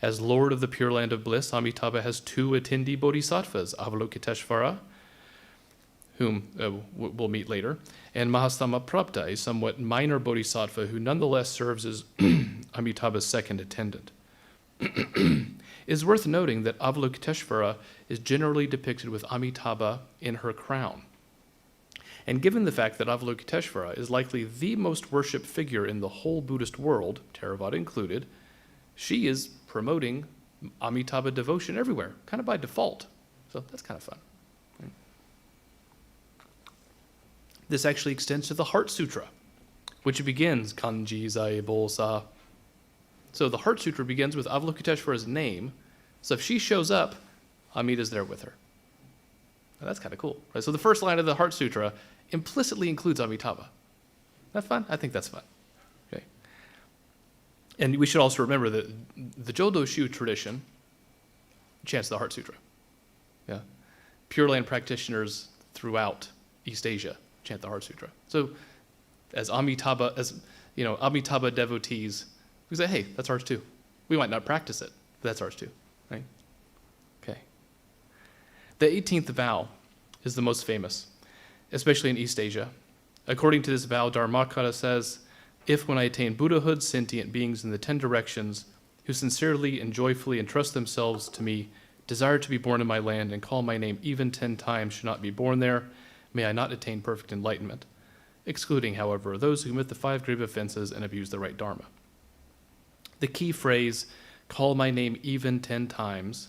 As Lord of the Pure Land of Bliss, Amitabha has two attendee bodhisattvas, Avalokiteshvara, whom we'll meet later, and Mahastamaprapta, a somewhat minor bodhisattva who nonetheless serves as Amitabha's second attendant. It is worth noting that Avalokiteshvara is generally depicted with Amitabha in her crown. And given the fact that Avalokiteshvara is likely the most worshipped figure in the whole Buddhist world, Theravada included, she is promoting Amitabha devotion everywhere, kind of by default. So that's kind of fun. This actually extends to the Heart Sutra, which begins Kanji Zai Bolsa. So the Heart Sutra begins with Avalokiteshvara's name. So if she shows up, Amida's there with her. Now that's kind of cool. Right? So the first line of the Heart Sutra implicitly includes Amitabha. That's fun? I think that's fun. Okay. And we should also remember that the Jodo Shu tradition chants the Heart Sutra. Yeah. Pure Land practitioners throughout East Asia chant the Heart Sutra. So as Amitabha devotees, we say, hey, that's ours too. We might not practice it, but that's ours too, right? Okay. The 18th vow is the most famous, especially in East Asia. According to this vow, Dharmakara says, if when I attain Buddhahood, sentient beings in the 10 directions, who sincerely and joyfully entrust themselves to me, desire to be born in my land and call my name even 10 times should not be born there, may I not attain perfect enlightenment, excluding, however, those who commit the 5 grave offenses and abuse the right dharma. The key phrase, call my name even 10 times,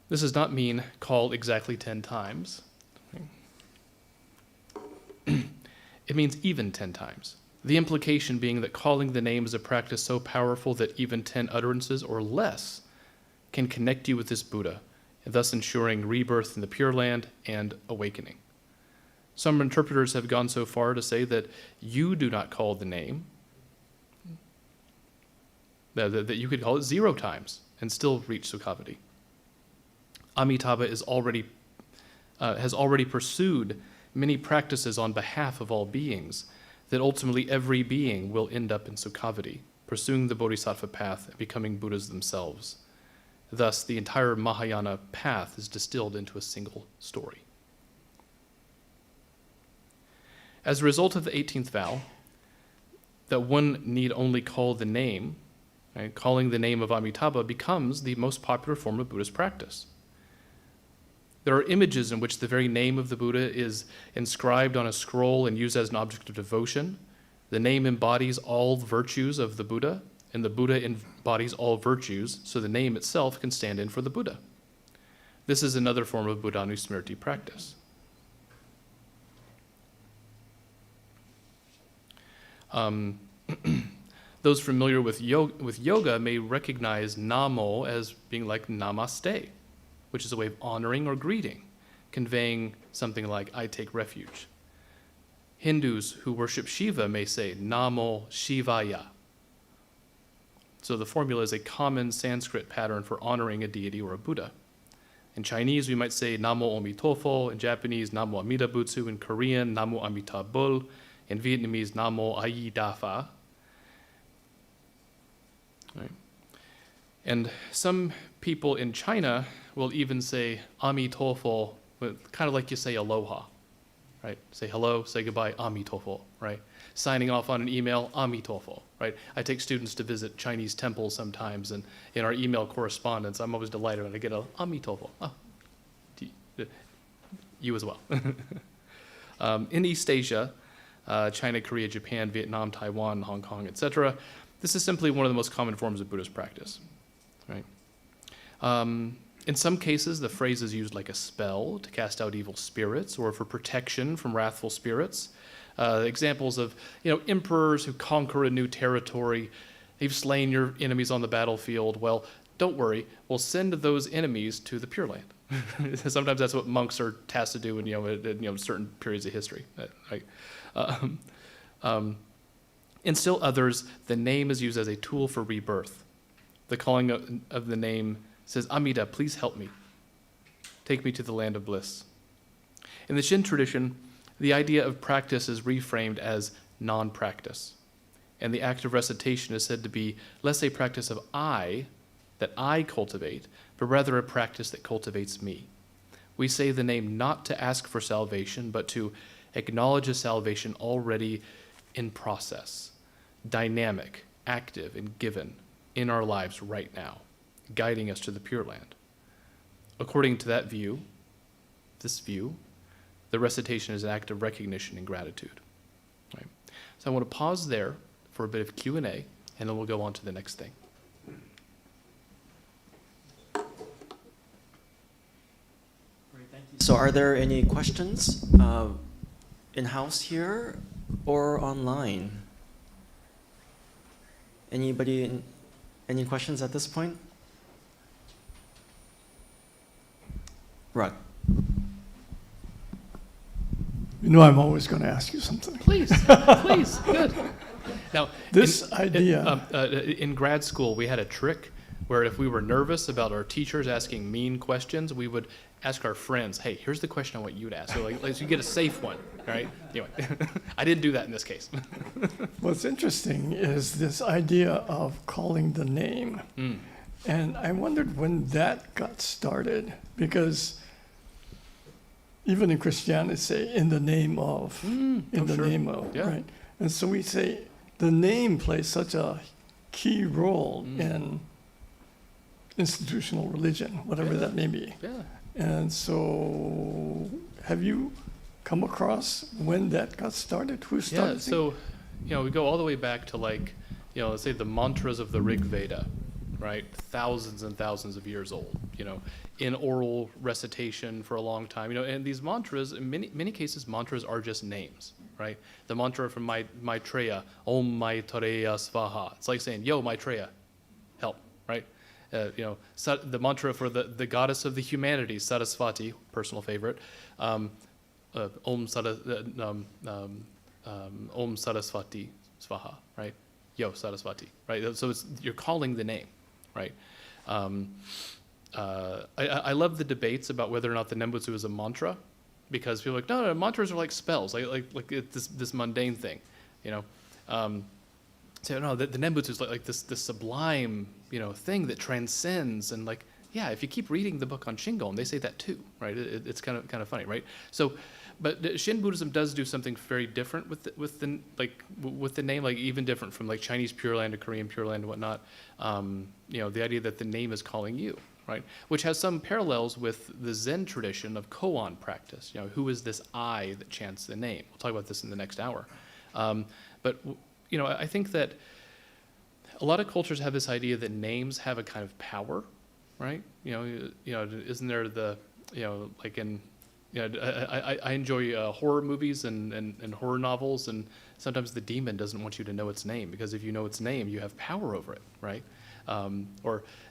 this does not mean call exactly 10 times. It means even 10 times. The implication being that calling the name is a practice so powerful that even 10 utterances or less can connect you with this Buddha, and thus ensuring rebirth in the Pure Land and awakening. Some interpreters have gone so far to say that you do not call the name, that you could call it 0 times and still reach Sukhavati. Amitabha has already pursued many practices on behalf of all beings, that ultimately every being will end up in Sukhavati, pursuing the bodhisattva path and becoming Buddhas themselves. Thus, the entire Mahayana path is distilled into a single story. As a result of the 18th vow, that one need only call the name, right? Calling the name of Amitabha becomes the most popular form of Buddhist practice. There are images in which the very name of the Buddha is inscribed on a scroll and used as an object of devotion. The name embodies all virtues of the Buddha, and the Buddha embodies all virtues, so the name itself can stand in for the Buddha. This is another form of Buddhanusmriti practice. Those familiar with yoga may recognize Namo as being like Namaste, which is a way of honoring or greeting, conveying something like, I take refuge. Hindus who worship Shiva may say, Namo Shivaya. So the formula is a common Sanskrit pattern for honoring a deity or a Buddha. In Chinese, we might say Namo Omitofo. In Japanese, Namo Amida Butsu. In Korean, Namo Amida Bul. In Vietnamese, Namo Ai Da Pha. Right. And some people in China will even say Amitofo, kind of like you say aloha, right? Say hello, say goodbye, Amitofo, right? Signing off on an email, Amitofo, right? I take students to visit Chinese temples sometimes, and in our email correspondence, I'm always delighted when I get a Amitofo. Oh, you as well. In East Asia, China, Korea, Japan, Vietnam, Taiwan, Hong Kong, etc., this is simply one of the most common forms of Buddhist practice, right? In some cases, the phrase is used like a spell to cast out evil spirits or for protection from wrathful spirits. Examples of, emperors who conquer a new territory. You've slain your enemies on the battlefield. Well, don't worry. We'll send those enemies to the Pure Land. Sometimes that's what monks are tasked to do in certain periods of history. Right? In still others, the name is used as a tool for rebirth. The calling of the name says, Amida, please help me. Take me to the land of bliss. In the Shin tradition, the idea of practice is reframed as non-practice. And the act of recitation is said to be less a practice of that I cultivate, but rather a practice that cultivates me. We say the name not to ask for salvation, but to acknowledge a salvation already in process, dynamic, active, and given in our lives right now, guiding us to the Pure Land. According to that view, the recitation is an act of recognition and gratitude. Right? So I want to pause there for a bit of Q&A, and then we'll go on to the next thing. So are there any questions in-house here or online? Anybody, any questions at this point? Right. I'm always going to ask you something. Please, good. Now, in grad school, we had a trick where if we were nervous about our teachers asking mean questions, we would ask our friends, hey, here's the question I want you to ask. So you get a safe one, right? Anyway, I didn't do that in this case. What's interesting is this idea of calling the name. And I wondered when that got started, because even in Christianity, say, in the name of, Yeah. right? And so we say the name plays such a key role in institutional religion, whatever that may be. Yeah. And so have you come across when that got started? Who started? Yeah, so, we go all the way back to let's say the mantras of the Rig Veda, right? Thousands and thousands of years old, in oral recitation for a long time, and these mantras, in many cases, mantras are just names, right? The mantra from Maitreya, Om Maitreya Svaha. It's like saying, yo, Maitreya, help, right? The mantra for the goddess of the humanities, Sarasvati, personal favorite, Om Sarasvati Svaha, right? Yo, Sarasvati, right? So you're calling the name, right? I love the debates about whether or not the Nembutsu is a mantra, because people are like, no, mantras are like spells, like this mundane thing, So no, the Nembutsu is like this sublime, thing that transcends, and yeah, if you keep reading the book on Shingon, they say that too, right? It's kind of funny, right? So, but Shin Buddhism does do something very different with the name, like even different from like Chinese Pure Land or Korean Pure Land and whatnot. The idea that the name is calling you, right? Which has some parallels with the Zen tradition of koan practice. Who is this I that chants the name? We'll talk about this in the next hour. I think that a lot of cultures have this idea that names have a kind of power, right? Isn't there I enjoy horror movies and horror novels, and sometimes the demon doesn't want you to know its name, because if you know its name, you have power over it, right? So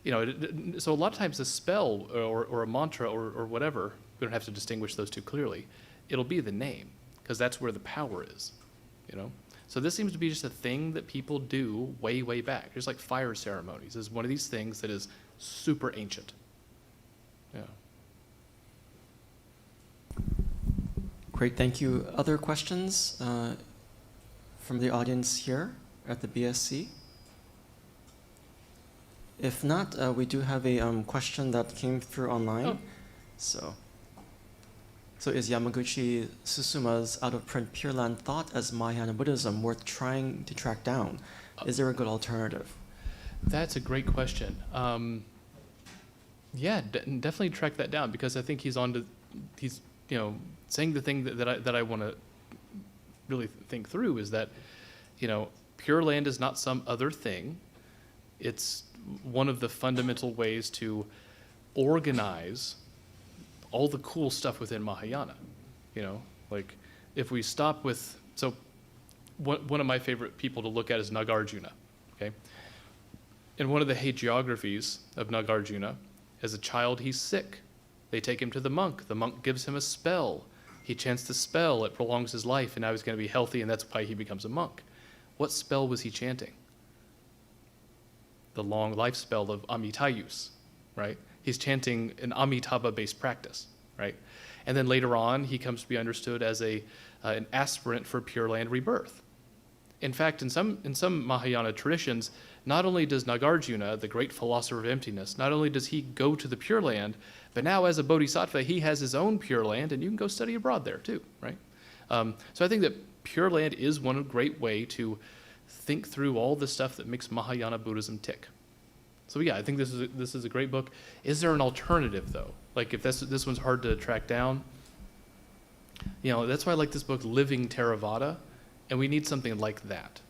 a lot of times a spell or a mantra or whatever, we don't have to distinguish those two clearly, it'll be the name, because that's where the power is, So this seems to be just a thing that people do way, way back. Just like fire ceremonies is one of these things that is super ancient. Yeah. Great, thank you. Other questions from the audience here at the BSC? If not, we do have a question that came through online. Oh. So is Yamaguchi Susuma's out-of-print Pure Land thought as Mahayana Buddhism worth trying to track down? Is there a good alternative? That's a great question. Definitely track that down, because I think he's saying the thing that I want to really think through is that, Pure Land is not some other thing. It's one of the fundamental ways to organize all the cool stuff within Mahayana. Like if we stop with, so one of my favorite people to look at is Nagarjuna, okay? In one of the hagiographies of Nagarjuna, as a child he's sick. They take him to the monk gives him a spell. He chants the spell, it prolongs his life, and now he's going to be healthy, and that's why he becomes a monk. What spell was he chanting? The long life spell of Amitayus, right? He's chanting an Amitabha-based practice, right? And then later on, he comes to be understood as an aspirant for Pure Land rebirth. In fact, in some Mahayana traditions, not only does Nagarjuna, the great philosopher of emptiness, not only does he go to the Pure Land, but now as a bodhisattva, he has his own Pure Land, and you can go study abroad there too, right? So I think that Pure Land is one great way to think through all the stuff that makes Mahayana Buddhism tick. So yeah, I think this is a great book. Is there an alternative though? Like if this one's hard to track down, that's why I like this book, Living Theravada, and we need something like that.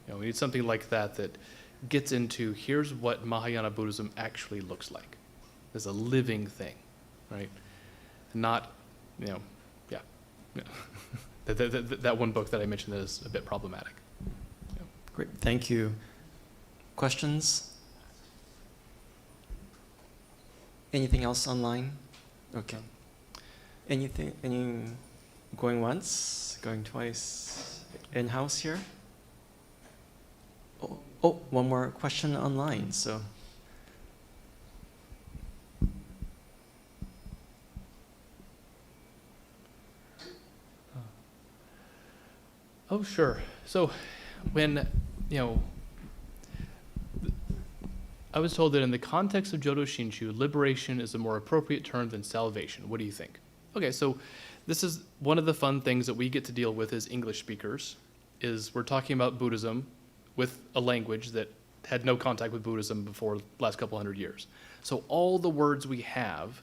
We need something like that gets into here's what Mahayana Buddhism actually looks like. As a living thing, right? Not, that one book that I mentioned that is a bit problematic. Yeah. Great, thank you. Questions? Anything else online? Okay. Any going once, going twice, in-house here? Oh, one more question online, so. Oh, sure. So when, I was told that in the context of Jodo Shinshu, liberation is a more appropriate term than salvation. What do you think? Okay, so this is one of the fun things that we get to deal with as English speakers, is we're talking about Buddhism with a language that had no contact with Buddhism before the last couple hundred years. So all the words we have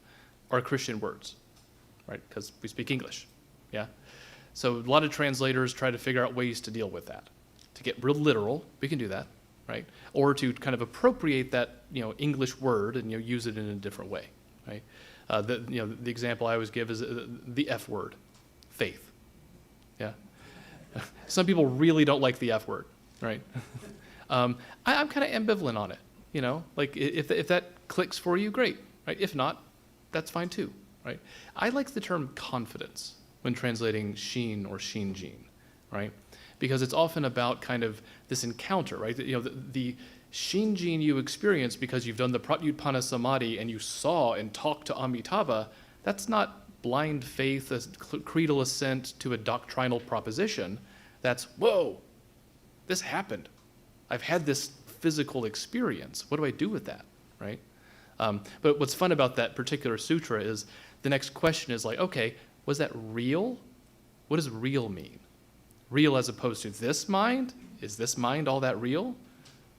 are Christian words, right? Because we speak English, yeah? So a lot of translators try to figure out ways to deal with that. To get real literal, we can do that, right? Or to kind of appropriate that, English word and use it in a different way, right? The example I always give is the F word, faith. Yeah. Some people really don't like the F word, right? I'm kind of ambivalent on it, like if that clicks for you, great, right? If not, that's fine too, right? I like the term confidence when translating Shin or Shinjin, right? Because it's often about kind of this encounter, right? The Shinjin you experience because you've done the Pratyutpana Samadhi and you saw and talked to Amitabha, that's not blind faith, a creedal assent to a doctrinal proposition. That's, whoa, this happened. I've had this physical experience. What do I do with that, right? But what's fun about that particular sutra is the next question is like, okay, was that real? What does real mean? Real as opposed to this mind? Is this mind all that real?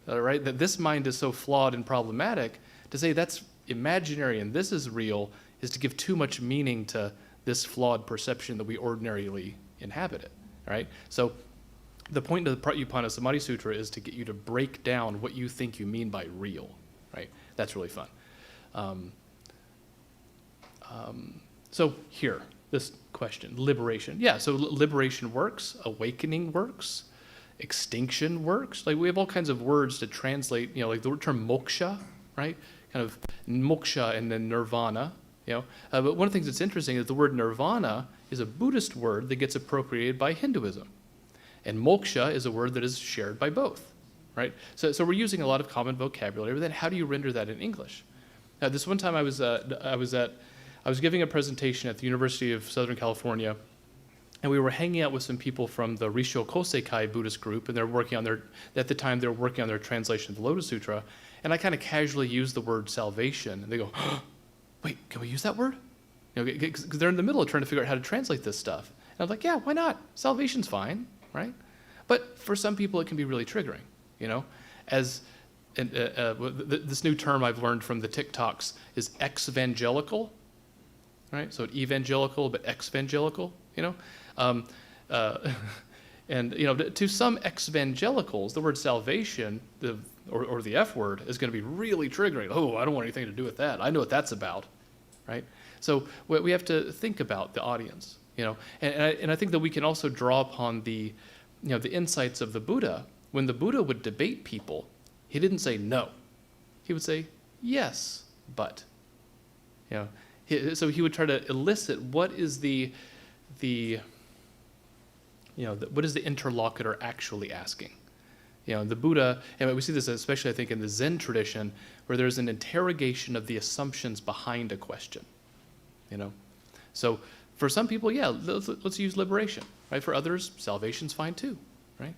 Right? That this mind is so flawed and problematic, to say that's imaginary and this is real is to give too much meaning to this flawed perception that we ordinarily inhabit it. Right? So the point of the Pratyupana Samadhi Sutra is to get you to break down what you think you mean by real. Right? That's really fun. So here, this question, liberation. Yeah, so liberation works, awakening works, extinction works. Like we have all kinds of words to translate, like the term moksha, right? Kind of moksha and then nirvana, But one of the things that's interesting is the word nirvana is a Buddhist word that gets appropriated by Hinduism. And moksha is a word that is shared by both, right? So we're using a lot of common vocabulary, but then how do you render that in English? This one time I was giving a presentation at the University of Southern California, and we were hanging out with some people from the Risho Kosekai Buddhist group, and they're working on at the time they were working on their translation of the Lotus Sutra, and I kind of casually used the word salvation, and they go, oh, wait, can we use that word? Because they're in the middle of trying to figure out how to translate this stuff. And I'm like, yeah, why not? Salvation's fine, right? But for some people, it can be really triggering, this new term I've learned from the TikToks is ex-evangelical, right? So evangelical, but ex-evangelical, And to some ex-evangelicals, the word salvation, or the F word, is going to be really triggering. Oh, I don't want anything to do with that. I know what that's about, right? So we have to think about the audience, And I think that we can also draw upon the insights of the Buddha. When the Buddha would debate people, he didn't say no. He would say yes, but. So he would try to elicit what is what is the interlocutor actually asking? The Buddha, and we see this especially I think in the Zen tradition, where there's an interrogation of the assumptions behind a question. So for some people, yeah, let's use liberation, right? For others, salvation's fine too, right?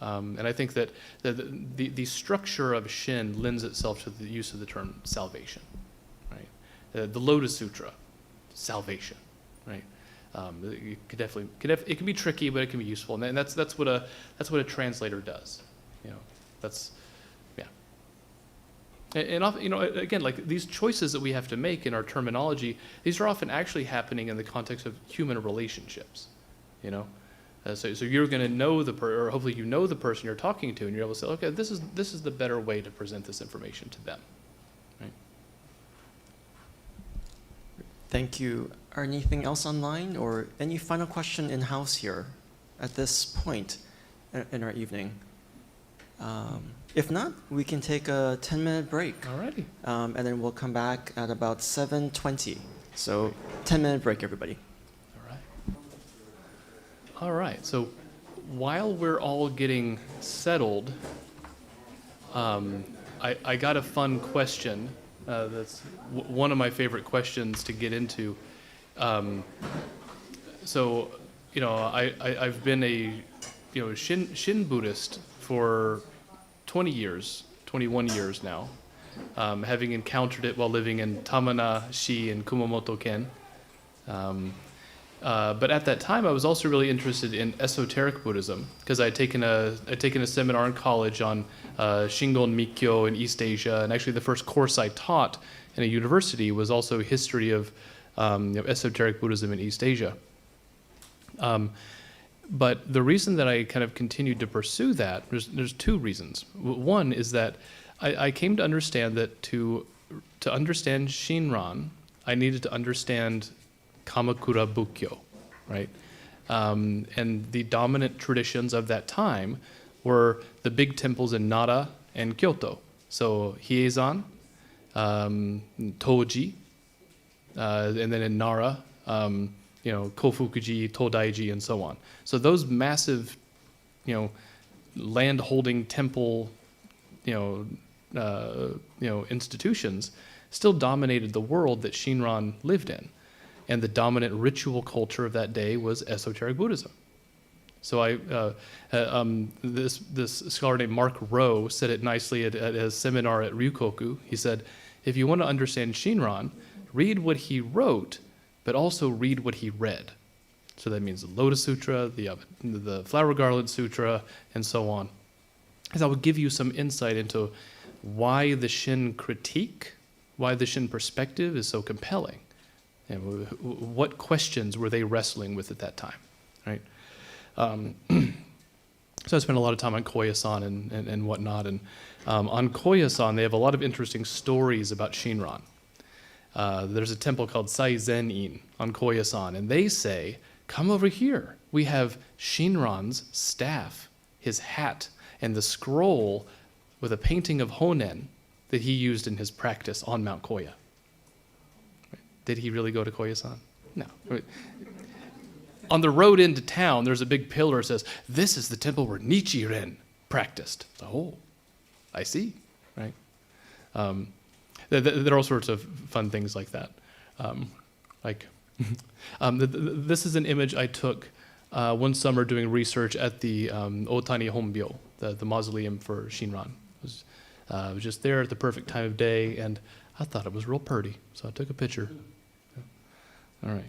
And I think that the structure of Shin lends itself to the use of the term salvation, right? The Lotus Sutra, salvation, right? It could definitely it can be tricky, but it can be useful, and that's what a translator does. That's yeah. And often, again, like these choices that we have to make in our terminology, these are often actually happening in the context of human relationships. So you're going to know or hopefully you know the person you're talking to, and you're able to say, okay, this is the better way to present this information to them. Right? Thank you. Anything else online or any final question in-house here at this point in our evening? If not, we can take a 10-minute break. Alrighty. And then we'll come back at about 7:20. So 10-minute break, everybody. All right, so while we're all getting settled, I got a fun question. That's one of my favorite questions to get into. I've been a Shin Buddhist for 21 years now, having encountered it while living in Tamana-shi in Kumamoto-ken. But at that time, I was also really interested in esoteric Buddhism because I'd taken a seminar in college on Shingon Mikkyo in East Asia, and actually the first course I taught in a university was also history of esoteric Buddhism in East Asia. But the reason that I kind of continued to pursue that, there's two reasons. One is that I came to understand that to understand Shinran, I needed to understand Kamakura Bukkyo, right? And the dominant traditions of that time were the big temples in Nara and Kyoto. So Hiezan, Toji, and then in Nara, Kofukuji, Todaiji, and so on. So those massive, land-holding temple, institutions still dominated the world that Shinran lived in. And the dominant ritual culture of that day was esoteric Buddhism. So this scholar named Mark Rowe said it nicely at his seminar at Ryukoku. He said, if you want to understand Shinran, read what he wrote, but also read what he read. So that means the Lotus Sutra, the Flower Garland Sutra, and so on. Because that will give you some insight into why the Shin critique, why the Shin perspective is so compelling. And what questions were they wrestling with at that time, right? So I spent a lot of time on Koyasan and whatnot. And on Koyasan, they have a lot of interesting stories about Shinran. There's a temple called Saizen-in on Koyasan, and they say, come over here. We have Shinran's staff, his hat, and the scroll with a painting of Honen that he used in his practice on Mount Koya. Did he really go to Koyasan? No. On the road into town, there's a big pillar that says, this is the temple where Nichiren practiced. Oh, I see, right? There are all sorts of fun things like that. This is an image I took one summer doing research at the Otani Honbyo, the mausoleum for Shinran. I was just there at the perfect time of day, and I thought it was real pretty, so I took a picture. All right.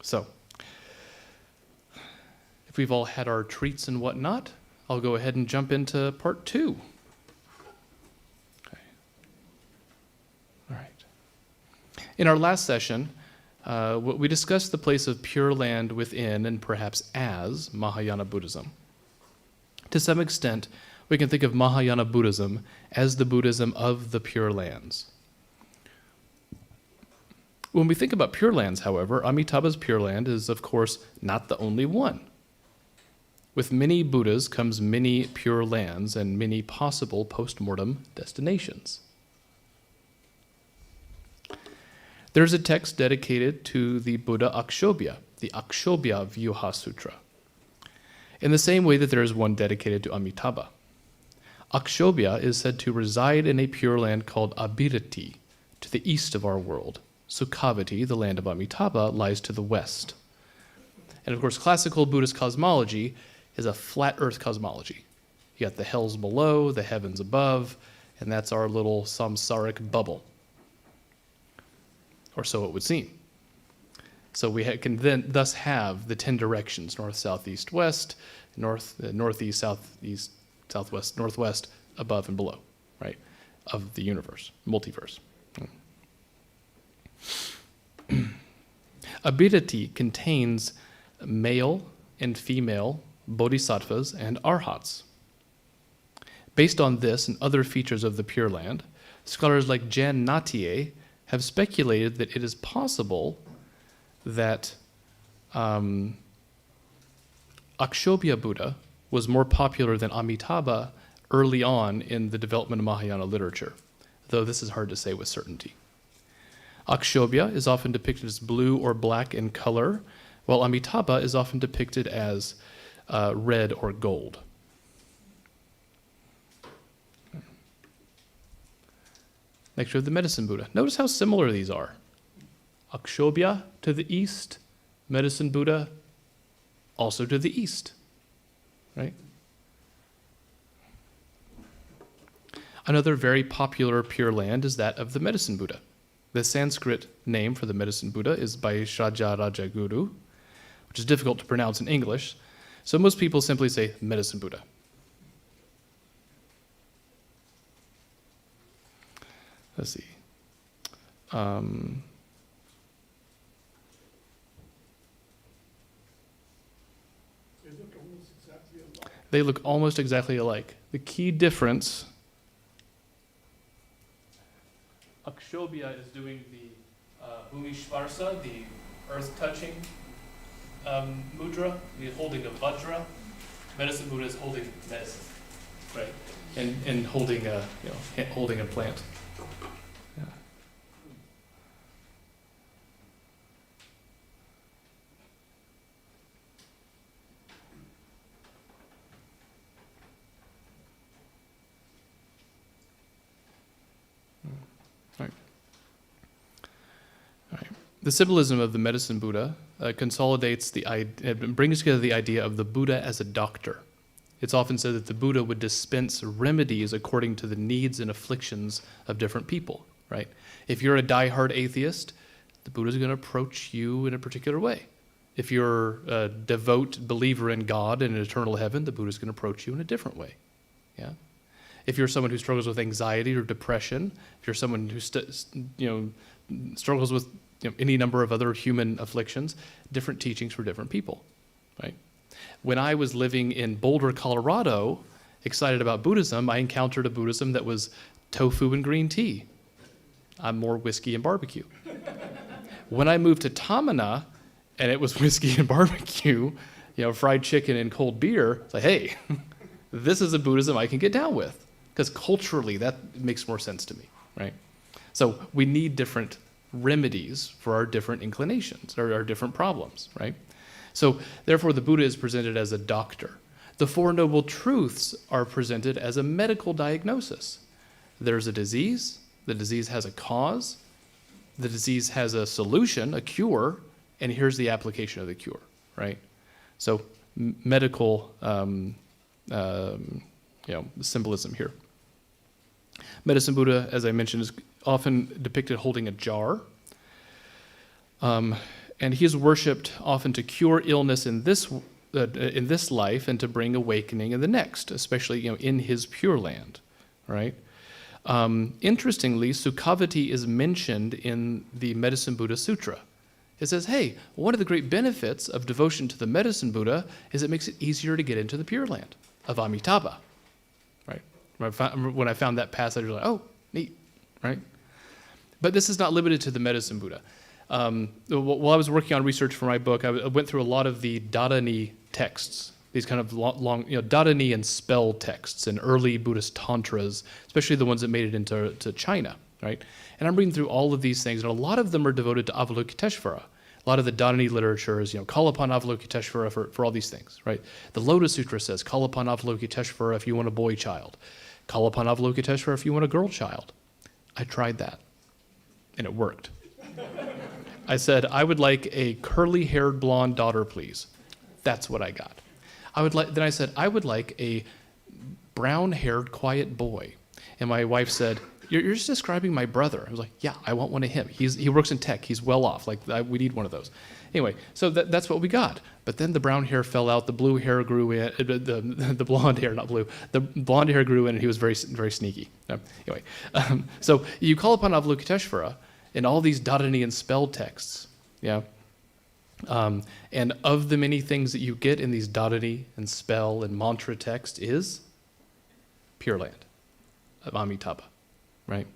So, if we've all had our treats and whatnot, I'll go ahead and jump into part 2. Okay. All right. In our last session, we discussed the place of Pure Land within and perhaps as Mahayana Buddhism. To some extent, we can think of Mahayana Buddhism as the Buddhism of the Pure Lands. When we think about Pure Lands, however, Amitabha's Pure Land is, of course, not the only one. With many Buddhas comes many Pure Lands and many possible post-mortem destinations. There's a text dedicated to the Buddha Akshobhya, the Akshobhya Vyuha Sutra, in the same way that there is one dedicated to Amitabha. Akshobhya is said to reside in a Pure Land called Abhirati, to the east of our world. Sukhavati, the land of Amitabha, lies to the west. And of course, classical Buddhist cosmology is a flat earth cosmology. You got the hells below, the heavens above, and that's our little samsaric bubble. Or so it would seem. So we can then thus have the 10 directions, north, south, east, west, northeast, southeast, southwest, northwest, above and below, right, of the universe, multiverse. Abhirati contains male and female bodhisattvas and arhats. Based on this and other features of the Pure Land, scholars like Jan Nattier have speculated that it is possible that Akshobhya Buddha was more popular than Amitabha early on in the development of Mahayana literature, though this is hard to say with certainty. Akshobhya is often depicted as blue or black in color, while Amitabha is often depicted as red or gold. Next we have the Medicine Buddha. Notice how similar these are. Akshobhya to the east, Medicine Buddha also to the east, right? Another very popular Pure Land is that of the Medicine Buddha. The Sanskrit name for the Medicine Buddha is Vaishraja Rajaguru, which is difficult to pronounce in English, so most people simply say Medicine Buddha. Let's see. They look almost exactly alike. The key difference, Akshobhya is doing the Bhumishvarsa, the earth-touching mudra. He's holding a vajra. Medicine Buddha is holding medicine, right? And holding a plant. Yeah. The symbolism of the Medicine Buddha consolidates brings together the idea of the Buddha as a doctor. It's often said that the Buddha would dispense remedies according to the needs and afflictions of different people. right? If you're a diehard atheist, the Buddha is going to approach you in a particular way. If you're a devout believer in God and an eternal heaven, the Buddha is going to approach you in a different way. Yeah. If you're someone who struggles with anxiety or depression, if you're someone who struggles with any number of other human afflictions, different teachings for different people, right? When I was living in Boulder, Colorado, excited about Buddhism, I encountered a Buddhism that was tofu and green tea. I'm more whiskey and barbecue. When I moved to Tamina, and it was whiskey and barbecue, fried chicken and cold beer, it's like, hey, this is a Buddhism I can get down with. Because culturally, that makes more sense to me, right? So we need different remedies for our different inclinations or our different problems, right? So therefore, the Buddha is presented as a doctor. The Four Noble Truths are presented as a medical diagnosis. There's a disease, the disease has a cause, the disease has a solution, a cure, and here's the application of the cure, right? So medical symbolism here. Medicine Buddha, as I mentioned, is often depicted holding a jar. And he is worshipped often to cure illness in this life and to bring awakening in the next, especially in his Pure Land, right? Interestingly, Sukhavati is mentioned in the Medicine Buddha Sutra. It says, hey, one of the great benefits of devotion to the Medicine Buddha is it makes it easier to get into the Pure Land of Amitabha, right? When I found that passage, I was like, oh, neat, right? But this is not limited to the Medicine Buddha. While I was working on research for my book, I went through a lot of the Dādhani texts, these kind of long Dādhani and spell texts and early Buddhist Tantras, especially the ones that made it into China, right? And I'm reading through all of these things, and a lot of them are devoted to Avalokiteshvara. A lot of the Dādhani literature is, call upon Avalokiteshvara for all these things, right? The Lotus Sutra says, call upon Avalokiteshvara if you want a boy child. Call upon Avalokiteshvara if you want a girl child. I tried that, and it worked. I said, I would like a curly-haired blonde daughter, please. That's what I got. Then I said, I would like a brown-haired quiet boy. And my wife said, you're just describing my brother. I was like, yeah, I want one of him. He works in tech. He's well off. We need one of those. Anyway, so that's what we got. But then the brown hair fell out. The blue hair grew in. The blonde hair, not blue. The blonde hair grew in, and he was very, very sneaky. Anyway, so you call upon Avalokiteshvara in all these Dādhani and spell texts, yeah? And of the many things that you get in these Dādhani and spell and mantra text is Pure Land of Amitabha, right?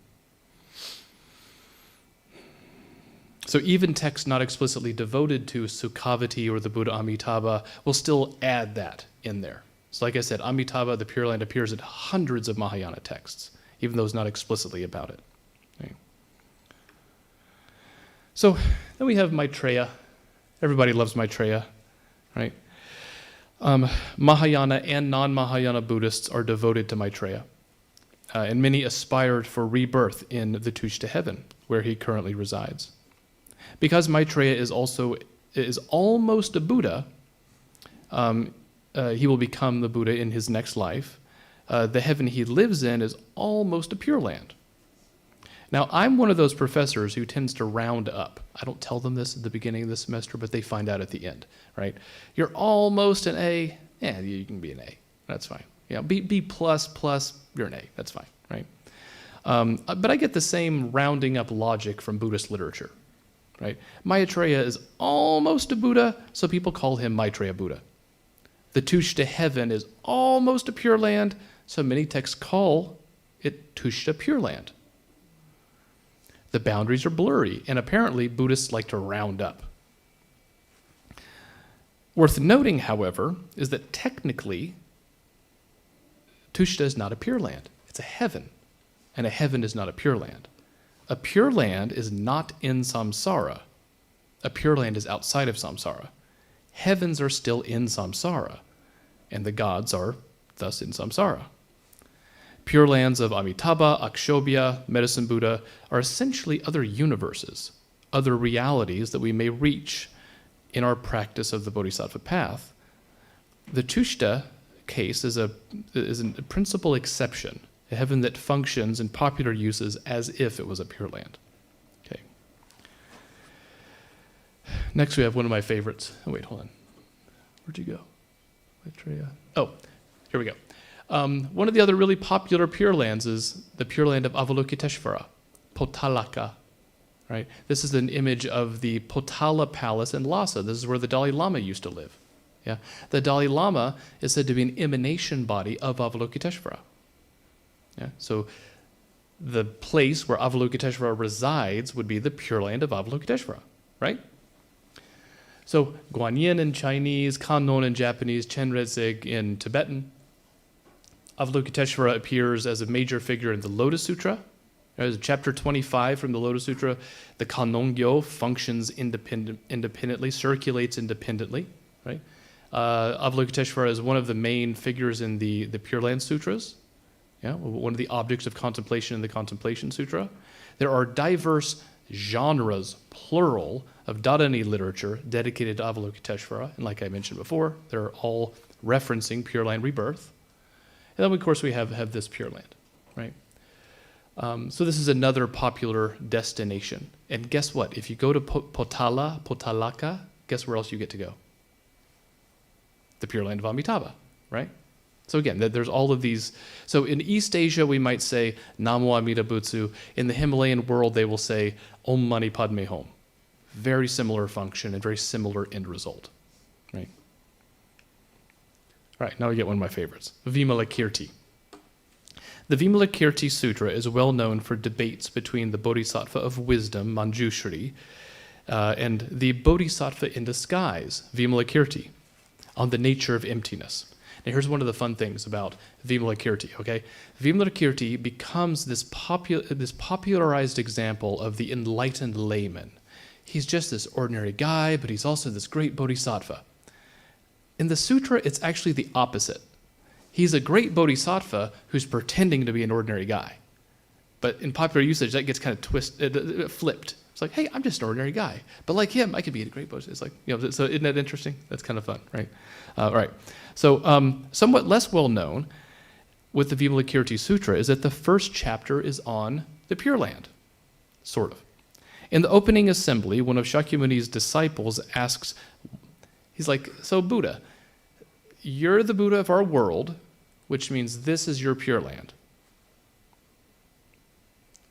So even texts not explicitly devoted to Sukhavati or the Buddha Amitabha will still add that in there. So like I said, Amitabha, the Pure Land, appears in hundreds of Mahayana texts, even though it's not explicitly about it. Right? So then we have Maitreya. Everybody loves Maitreya, right? Mahayana and non-Mahayana Buddhists are devoted to Maitreya. And many aspired for rebirth in the Tushta heaven, where he currently resides. Because Maitreya is almost a Buddha, he will become the Buddha in his next life. The heaven he lives in is almost a Pure Land. Now, I'm one of those professors who tends to round up. I don't tell them this at the beginning of the semester, but they find out at the end, right? You're almost an A. Yeah, you can be an A. That's fine. B plus, you're an A. That's fine, right? But I get the same rounding up logic from Buddhist literature, right? Maitreya is almost a Buddha, so people call him Maitreya Buddha. The Tushta heaven is almost a Pure Land, so many texts call it Tushta Pure Land. The boundaries are blurry, and apparently Buddhists like to round up. Worth noting, however, is that technically, Tushta is not a Pure Land. It's a heaven, and a heaven is not a Pure Land. A Pure Land is not in samsara. A Pure Land is outside of samsara. Heavens are still in samsara, and the gods are thus in samsara. Pure Lands of Amitabha, Akshobhya, Medicine Buddha are essentially other universes, other realities that we may reach in our practice of the Bodhisattva path. The Tushta case is a principal exception, a heaven that functions in popular uses as if it was a Pure Land. Okay. Next we have one of my favorites. Oh, wait, hold on. Where'd you go? Maitreya. Oh, here we go. One of the other really popular Pure Lands is the Pure Land of Avalokiteshvara, Potalaka. Right? This is an image of the Potala Palace in Lhasa. This is where the Dalai Lama used to live. Yeah? The Dalai Lama is said to be an emanation body of Avalokiteshvara. Yeah? So the place where Avalokiteshvara resides would be the Pure Land of Avalokiteshvara. Right? So Guanyin in Chinese, Kannon in Japanese, Chenrezig in Tibetan. Avalokiteshvara appears as a major figure in the Lotus Sutra. There's chapter 25 from the Lotus Sutra. The Kannon-gyo functions independently, circulates independently. Right? Avalokiteshvara is one of the main figures in the Pure Land Sutras. Yeah? One of the objects of contemplation in the Contemplation Sutra. There are diverse genres, plural, of Dharani literature dedicated to Avalokiteshvara. And like I mentioned before, they're all referencing Pure Land rebirth. And then, of course, we have this Pure Land, right? So this is another popular destination. And guess what? If you go to Potalaka, guess where else you get to go? The Pure Land of Amitabha, right? So again, there's all of these. So in East Asia, we might say Namo Amida Butsu. In the Himalayan world, they will say Om Mani Padme Hum. Very similar function and very similar end result, right? All right, now we get one of my favorites, Vimalakirti. The Vimalakirti Sutra is well known for debates between the Bodhisattva of wisdom, Manjushri, and the Bodhisattva in disguise, Vimalakirti, on the nature of emptiness. Now here's one of the fun things about Vimalakirti, okay? Vimalakirti becomes this popularized example of the enlightened layman. He's just this ordinary guy, but he's also this great bodhisattva. In the sutra, it's actually the opposite. He's a great bodhisattva who's pretending to be an ordinary guy. But in popular usage, that gets kind of flipped. It's like, hey, I'm just an ordinary guy. But like him, I could be a great bodhisattva. It's like, you know, so isn't that interesting? That's kind of fun, right? All right. So somewhat less well known with the Vimalakirti Sutra is that the first chapter is on the Pure Land, sort of. In the opening assembly, one of Shakyamuni's disciples asks, he's like, so Buddha, you're the Buddha of our world, which means this is your Pure Land.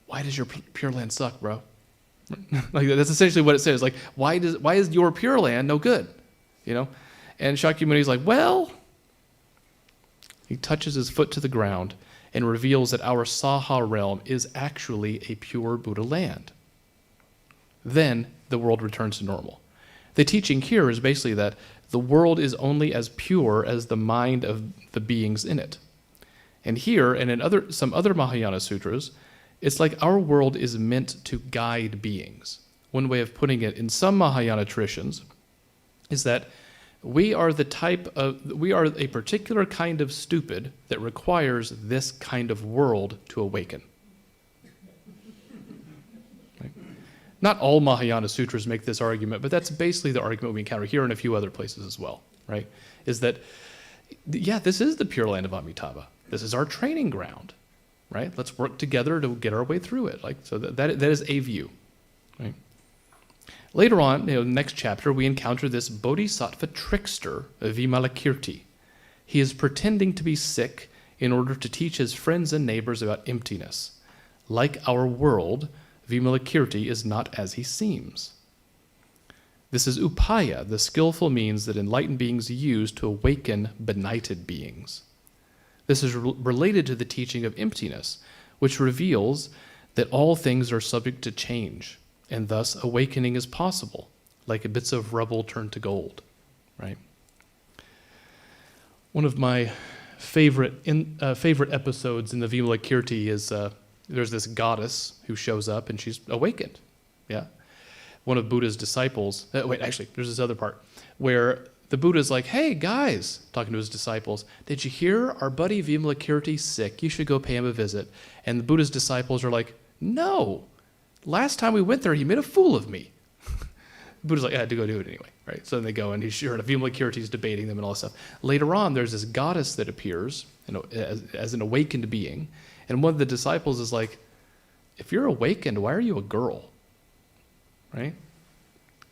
Why does your Pure Land suck, bro? Like that's essentially what it says. Like, why is your Pure Land no good? You know? And Shakyamuni's like, well, he touches his foot to the ground and reveals that our Saha realm is actually a pure Buddha land. Then the world returns to normal. The teaching here is basically that the world is only as pure as the mind of the beings in it. And here, and in some other Mahayana sutras, it's like our world is meant to guide beings. One way of putting it in some Mahayana traditions is that we are a particular kind of stupid that requires this kind of world to awaken. Not all Mahayana sutras make this argument, but that's basically the argument we encounter here and a few other places as well, right? Is that, yeah, this is the Pure Land of Amitabha. This is our training ground, right? Let's work together to get our way through it. Like, so that is a view, right? Later on, next chapter, we encounter this bodhisattva trickster, Vimalakirti. He is pretending to be sick in order to teach his friends and neighbors about emptiness. Like our world, Vimalakirti is not as he seems. This is upaya, the skillful means that enlightened beings use to awaken benighted beings. This is related to the teaching of emptiness, which reveals that all things are subject to change, and thus awakening is possible, like bits of rubble turned to gold, right? One of my favorite episodes in the Vimalakirti is there's this goddess who shows up and she's awakened. Yeah. One of Buddha's disciples, there's this other part where the Buddha's like, hey guys, talking to his disciples, did you hear our buddy Vimalakirti's sick? You should go pay him a visit. And the Buddha's disciples are like, no, last time we went there, he made a fool of me. Buddha's like, I had to go do it anyway, right? So then they go, and he's sure, Vimalakirti is debating them and all this stuff. Later on, there's this goddess that appears, as an awakened being, and one of the disciples is like, if you're awakened, why are you a girl, right?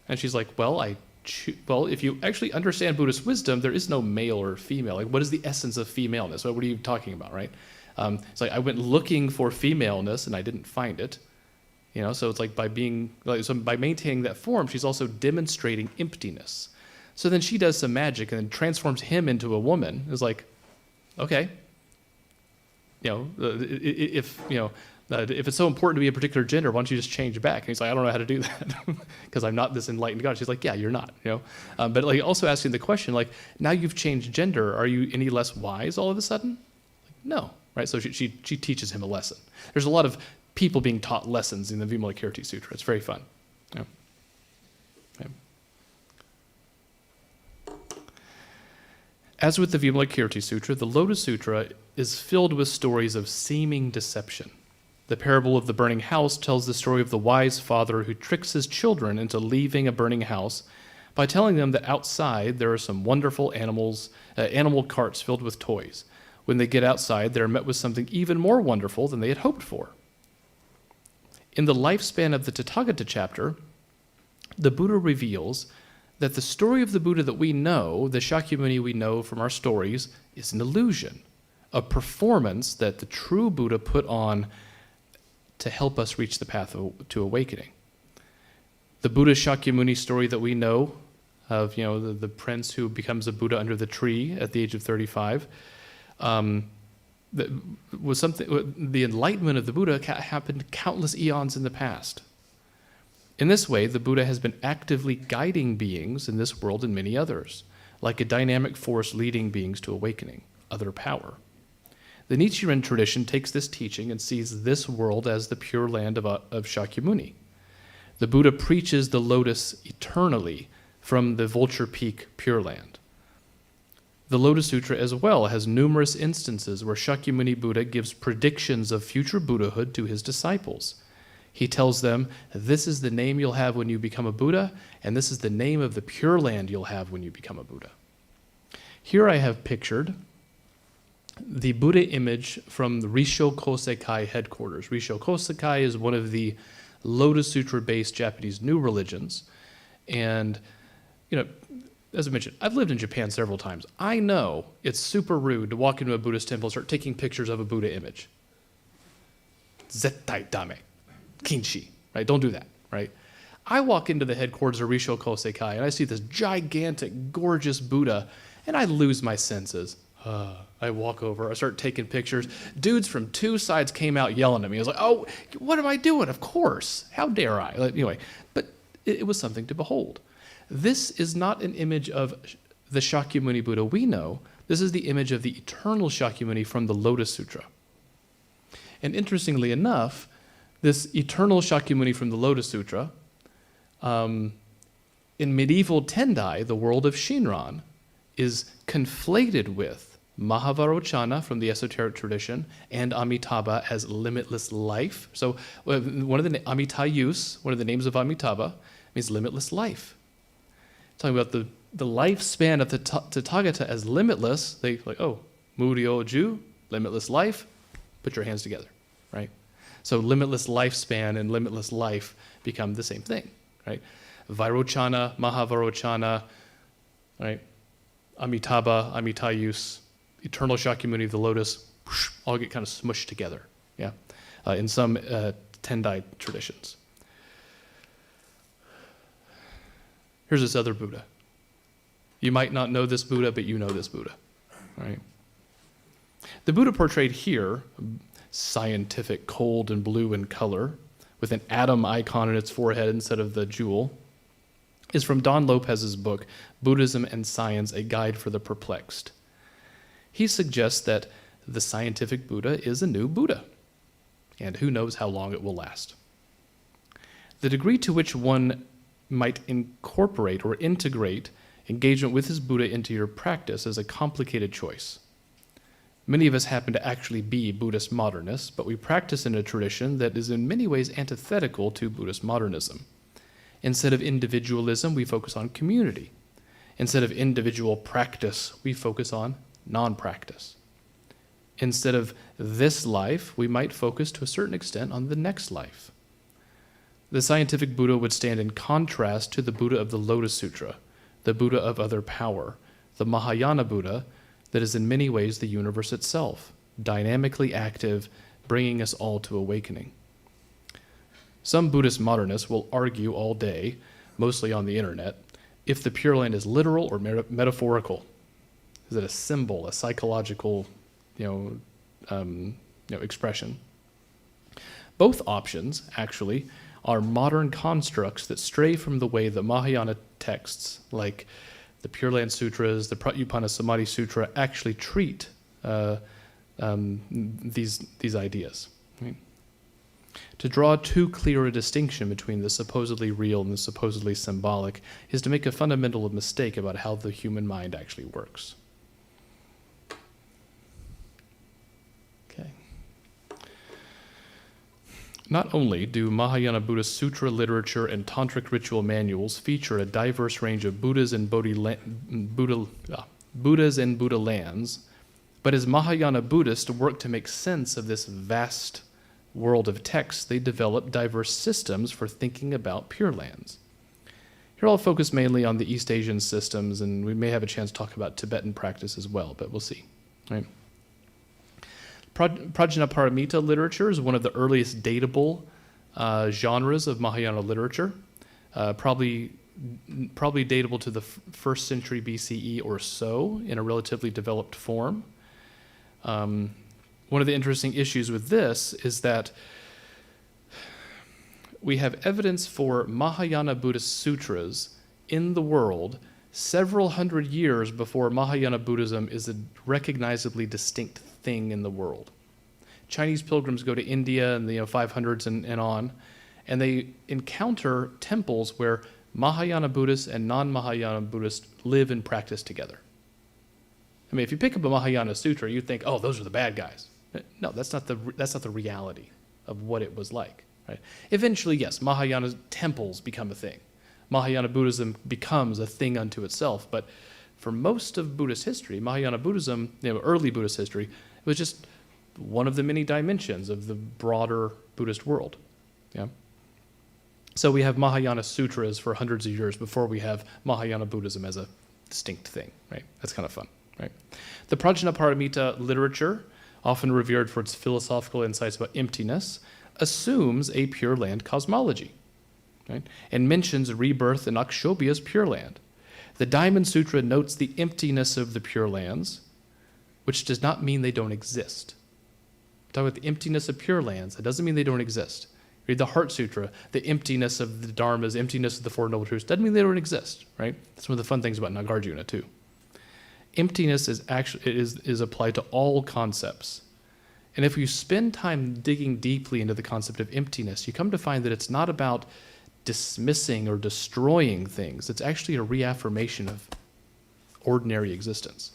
And she's like, well, if you actually understand Buddhist wisdom, there is no male or female. Like, what is the essence of femaleness? What are you talking about, right? It's like, I went looking for femaleness and I didn't find it. So it's like by maintaining that form, she's also demonstrating emptiness. So then she does some magic and then transforms him into a woman. It's like, okay, if it's so important to be a particular gender, why don't you just change back? And he's like, I don't know how to do that because I'm not this enlightened God. She's like, yeah, you're not. But like also asking the question, like, now you've changed gender, are you any less wise all of a sudden? Like, no, right? So she teaches him a lesson. There's a lot of people being taught lessons in the Vimalakirti Sutra. It's very fun. Yeah. Yeah. As with the Vimalakirti Sutra, the Lotus Sutra is filled with stories of seeming deception. The parable of the burning house tells the story of the wise father who tricks his children into leaving a burning house by telling them that outside there are some wonderful animal carts filled with toys. When they get outside, they are met with something even more wonderful than they had hoped for. In the lifespan of the Tathagata chapter, the Buddha reveals that the story of the Buddha that we know, the Shakyamuni we know from our stories, is an illusion, a performance that the true Buddha put on to help us reach the path to awakening. The Buddha Shakyamuni story that we know of, the prince who becomes a Buddha under the tree at the age of 35, that was something. The enlightenment of the Buddha happened countless eons in the past. In this way, the Buddha has been actively guiding beings in this world and many others, like a dynamic force leading beings to awakening, other power. The Nichiren tradition takes this teaching and sees this world as the pure land of Shakyamuni. The Buddha preaches the lotus eternally from the Vulture Peak Pure Land. The Lotus Sutra as well has numerous instances where Shakyamuni Buddha gives predictions of future Buddhahood to his disciples. He tells them, this is the name you'll have when you become a Buddha, and this is the name of the Pure Land you'll have when you become a Buddha. Here I have pictured the Buddha image from the Risho Kosekai headquarters. Risho Kosekai is one of the Lotus Sutra-based Japanese new religions. And, as I mentioned, I've lived in Japan several times. I know it's super rude to walk into a Buddhist temple and start taking pictures of a Buddha image. Zettai dame. Kinshi. Right? Don't do that. Right? I walk into the headquarters of Risho Kosekai and I see this gigantic, gorgeous Buddha, and I lose my senses. I walk over, I start taking pictures. Dudes from two sides came out yelling at me. I was like, oh, what am I doing? Of course. How dare I? Anyway, but it was something to behold. This is not an image of the Shakyamuni Buddha we know. This is the image of the eternal Shakyamuni from the Lotus Sutra. And interestingly enough, this eternal Shakyamuni from the Lotus Sutra, in medieval Tendai, the world of Shinran, is conflated with Mahavarochana from the esoteric tradition and Amitabha as limitless life. So one of the Amitayus, one of the names of Amitabha, means limitless life. Talking about the lifespan of the Tathagata as limitless, they like, oh, Muryo-ju, limitless life, put your hands together, right? So limitless lifespan and limitless life become the same thing, right? Vairochana, Mahavarochana, right? Amitabha, Amitayus, eternal Shakyamuni of the lotus, whoosh, all get kind of smushed together, yeah, in some Tendai traditions. Here's this other Buddha. You might not know this Buddha, but you know this Buddha, right? The Buddha portrayed here, scientific, cold and blue in color, with an atom icon in its forehead instead of the jewel, is from Don Lopez's book, Buddhism and Science, A Guide for the Perplexed. He suggests that the scientific Buddha is a new Buddha, and who knows how long it will last. The degree to which one might incorporate or integrate engagement with his Buddha into your practice is a complicated choice. Many of us happen to actually be Buddhist modernists, but we practice in a tradition that is in many ways antithetical to Buddhist modernism. Instead of individualism, we focus on community. Instead of individual practice, we focus on non-practice. Instead of this life, we might focus to a certain extent on the next life. The scientific Buddha would stand in contrast to the Buddha of the Lotus Sutra, the Buddha of other power, the Mahayana Buddha that is in many ways the universe itself, dynamically active, bringing us all to awakening. Some Buddhist modernists will argue all day, mostly on the internet, if the Pure Land is literal or metaphorical. Is it a symbol, a psychological, expression? Both options, actually, are modern constructs that stray from the way that Mahayana texts, like the Pure Land Sutras, the Pratyupana Samadhi Sutra, actually treat these ideas. Right? To draw too clear a distinction between the supposedly real and the supposedly symbolic is to make a fundamental mistake about how the human mind actually works. Okay. Not only do Mahayana Buddhist sutra literature and tantric ritual manuals feature a diverse range of Buddhas and Buddha lands, but as Mahayana Buddhists work to make sense of this vast world of texts, they develop diverse systems for thinking about Pure Lands. Here I'll focus mainly on the East Asian systems, and we may have a chance to talk about Tibetan practice as well, but we'll see. Right? Prajnaparamita literature is one of the earliest datable genres of Mahayana literature, probably datable to the 1st century BCE or so in a relatively developed form. One of the interesting issues with this is that we have evidence for Mahayana Buddhist sutras in the world several hundred years before Mahayana Buddhism is a recognizably distinct thing in the world. Chinese pilgrims go to India in the 500s and on, and they encounter temples where Mahayana Buddhists and non-Mahayana Buddhists live and practice together. I mean, if you pick up a Mahayana sutra, you'd think, oh, those are the bad guys. No, that's not the reality of what it was like. Right? Eventually, yes, Mahayana temples become a thing. Mahayana Buddhism becomes a thing unto itself. But for most of Buddhist history, Mahayana Buddhism, early Buddhist history, it was just one of the many dimensions of the broader Buddhist world. Yeah. So we have Mahayana sutras for hundreds of years before we have Mahayana Buddhism as a distinct thing. Right? That's kind of fun. Right? The Prajnaparamita literature, often revered for its philosophical insights about emptiness, assumes a Pure Land cosmology, right? And mentions rebirth in Akshobhya's Pure Land. The Diamond Sutra notes the emptiness of the Pure Lands, which does not mean they don't exist. Talk about the emptiness of Pure Lands. That doesn't mean they don't exist. Read the Heart Sutra, the emptiness of the Dharmas, emptiness of the Four Noble Truths. Doesn't mean they don't exist, right? That's one of the fun things about Nagarjuna too. Emptiness is applied to all concepts. And if you spend time digging deeply into the concept of emptiness, you come to find that it's not about dismissing or destroying things. It's actually a reaffirmation of ordinary existence.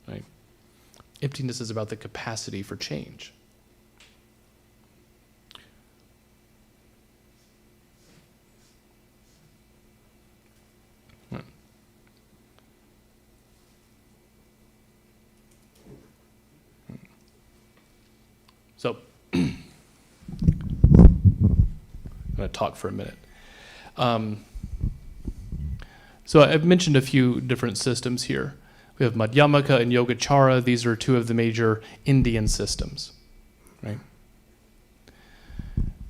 Right? Emptiness is about the capacity for change. So, I'm going to talk for a minute. So I've mentioned a few different systems here. We have Madhyamaka and Yogacara. These are two of the major Indian systems, right?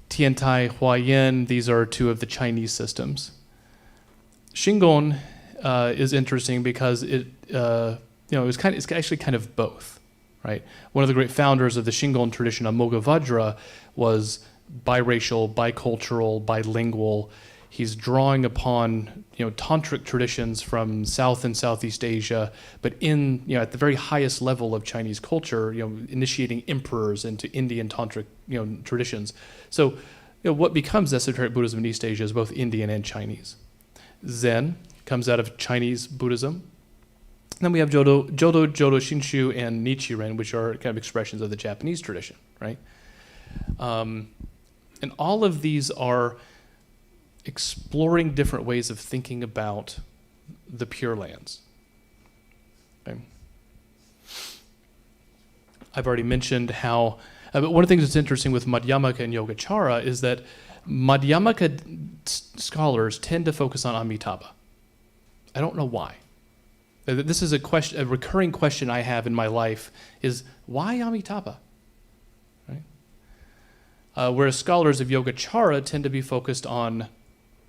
Tiantai, Huayan, these are two of the Chinese systems. Shingon is interesting because it's actually kind of both. Right? One of the great founders of the Shingon tradition, Amoghavajra, was biracial, bicultural, bilingual. He's drawing upon tantric traditions from South and Southeast Asia, but at the very highest level of Chinese culture, initiating emperors into Indian tantric traditions. So what becomes esoteric Buddhism in East Asia is both Indian and Chinese. Zen comes out of Chinese Buddhism. Then we have Jodo Shinshu, and Nichiren, which are kind of expressions of the Japanese tradition, right? And all of these are exploring different ways of thinking about the Pure Lands. Okay. I've already mentioned how, but one of the things that's interesting with Madhyamaka and Yogacara is that Madhyamaka scholars tend to focus on Amitabha. I don't know why. This is a recurring question I have in my life is, why Amitabha? Right? Whereas scholars of Yogacara tend to be focused on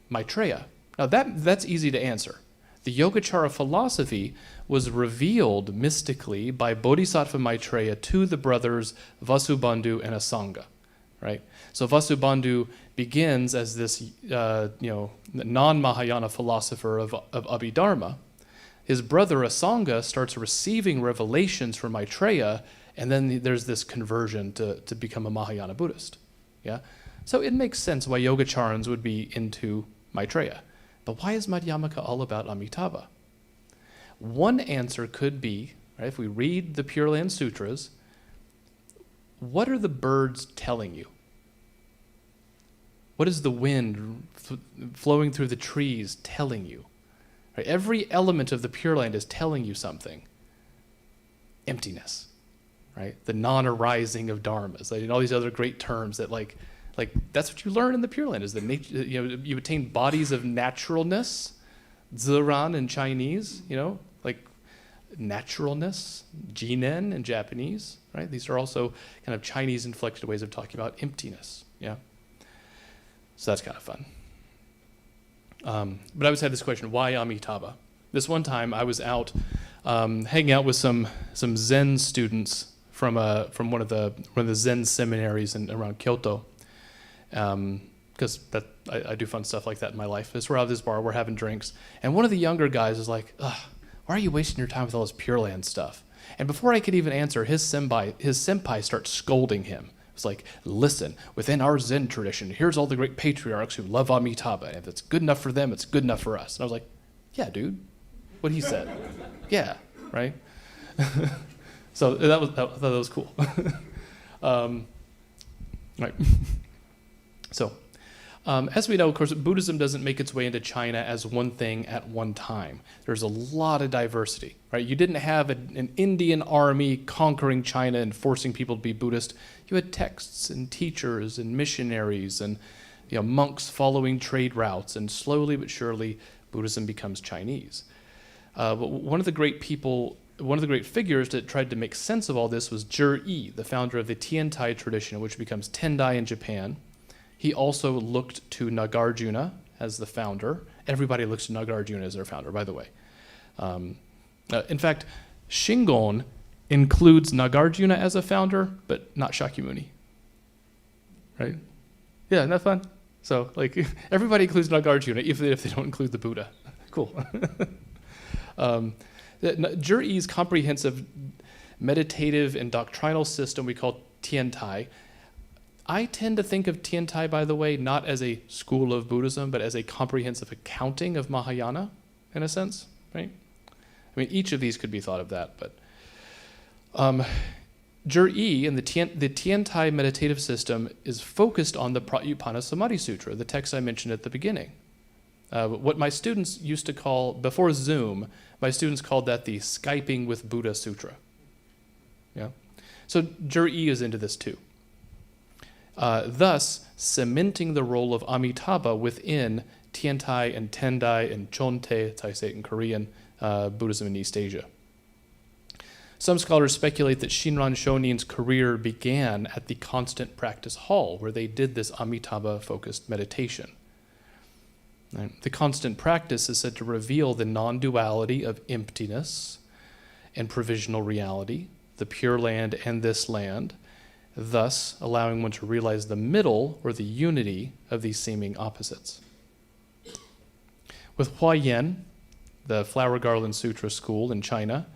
Maitreya. Now that's easy to answer. The Yogacara philosophy was revealed mystically by Bodhisattva Maitreya to the brothers Vasubandhu and Asanga, right? So Vasubandhu begins as this, non-Mahayana philosopher of Abhidharma. His brother Asanga starts receiving revelations from Maitreya, and then there's this conversion to become a Mahayana Buddhist. Yeah, so it makes sense why Yogacharans would be into Maitreya. But why is Madhyamaka all about Amitabha? One answer could be, right, if we read the Pure Land Sutras, what are the birds telling you? What is the wind flowing through the trees telling you? Right? Every element of the Pure Land is telling you something. Emptiness, right? The non-arising of dharmas, like, and all these other great terms that like that's what you learn in the Pure Land, is that you attain bodies of naturalness, ziran in Chinese, like naturalness, jinen in Japanese, right? These are also kind of Chinese inflected ways of talking about emptiness, yeah? So that's kind of fun. But I always had this question, why Amitabha? This one time I was out hanging out with some Zen students from one of the Zen seminaries around Kyoto, because I do fun stuff like that in my life. We're out at this bar, we're having drinks, and one of the younger guys is like, "Ugh, why are you wasting your time with all this Pure Land stuff?" And before I could even answer, his senpai starts scolding him. It's like, "Listen, within our Zen tradition, here's all the great patriarchs who love Amitabha, and if it's good enough for them, it's good enough for us." And I was like, "Yeah, dude, what he said." Yeah, right? So I thought that was cool. Right. So, as we know, of course, Buddhism doesn't make its way into China as one thing at one time. There's a lot of diversity, right? You didn't have an Indian army conquering China and forcing people to be Buddhist. You had texts and teachers and missionaries and monks following trade routes, and slowly but surely, Buddhism becomes Chinese. But one of the great figures that tried to make sense of all this was Zhi, the founder of the Tiantai tradition, which becomes Tendai in Japan. He also looked to Nagarjuna as the founder. Everybody looks to Nagarjuna as their founder, by the way. In fact, Shingon includes Nagarjuna as a founder, but not Shakyamuni. Right? Yeah, isn't that fun? So, everybody includes Nagarjuna, even if they don't include the Buddha. Cool. Zhi's comprehensive meditative and doctrinal system we call Tiantai. I tend to think of Tiantai, by the way, not as a school of Buddhism, but as a comprehensive accounting of Mahayana, in a sense, right? I mean, each of these could be thought of that, but Zhi and the Tiantai meditative system is focused on the Pratyupana Samadhi Sutra, the text I mentioned at the beginning. What my students used to call, before Zoom, my students called that the Skyping with Buddha Sutra. Yeah, so Zhi is into this too. Thus, cementing the role of Amitabha within Tiantai and Tendai and Chonte, I say it in Korean, Buddhism in East Asia. Some scholars speculate that Shinran Shonin's career began at the Constant Practice Hall, where they did this Amitabha-focused meditation. The constant practice is said to reveal the non-duality of emptiness and provisional reality, the Pure Land and this land, thus allowing one to realize the middle or the unity of these seeming opposites. With Huayan, the Flower Garland Sutra school in China,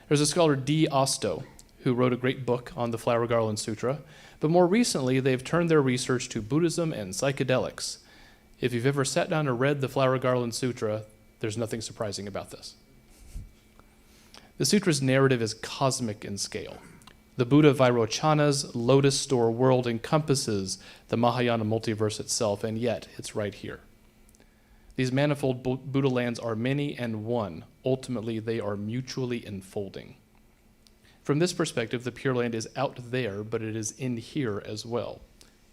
there's a scholar D. Osto who wrote a great book on the Flower Garland Sutra, but more recently they've turned their research to Buddhism and psychedelics. If you've ever sat down and read the Flower Garland Sutra, there's nothing surprising about this. The sutra's narrative is cosmic in scale. The Buddha Vairochana's lotus store world encompasses the Mahayana multiverse itself, and yet it's right here. These manifold Buddha lands are many and one. Ultimately, they are mutually enfolding. From this perspective, the Pure Land is out there, but it is in here as well,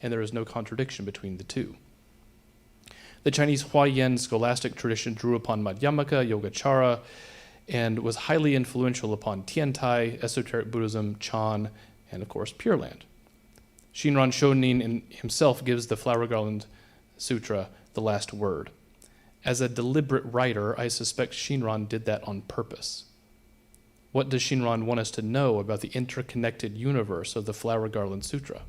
and there is no contradiction between the two. The Chinese Huayan scholastic tradition drew upon Madhyamaka, Yogacara, and was highly influential upon Tiantai, Esoteric Buddhism, Chan, and of course Pure Land. Shinran Shonin himself gives the Flower Garland Sutra the last word. As a deliberate writer, I suspect Shinran did that on purpose. What does Shinran want us to know about the interconnected universe of the Flower Garland Sutra?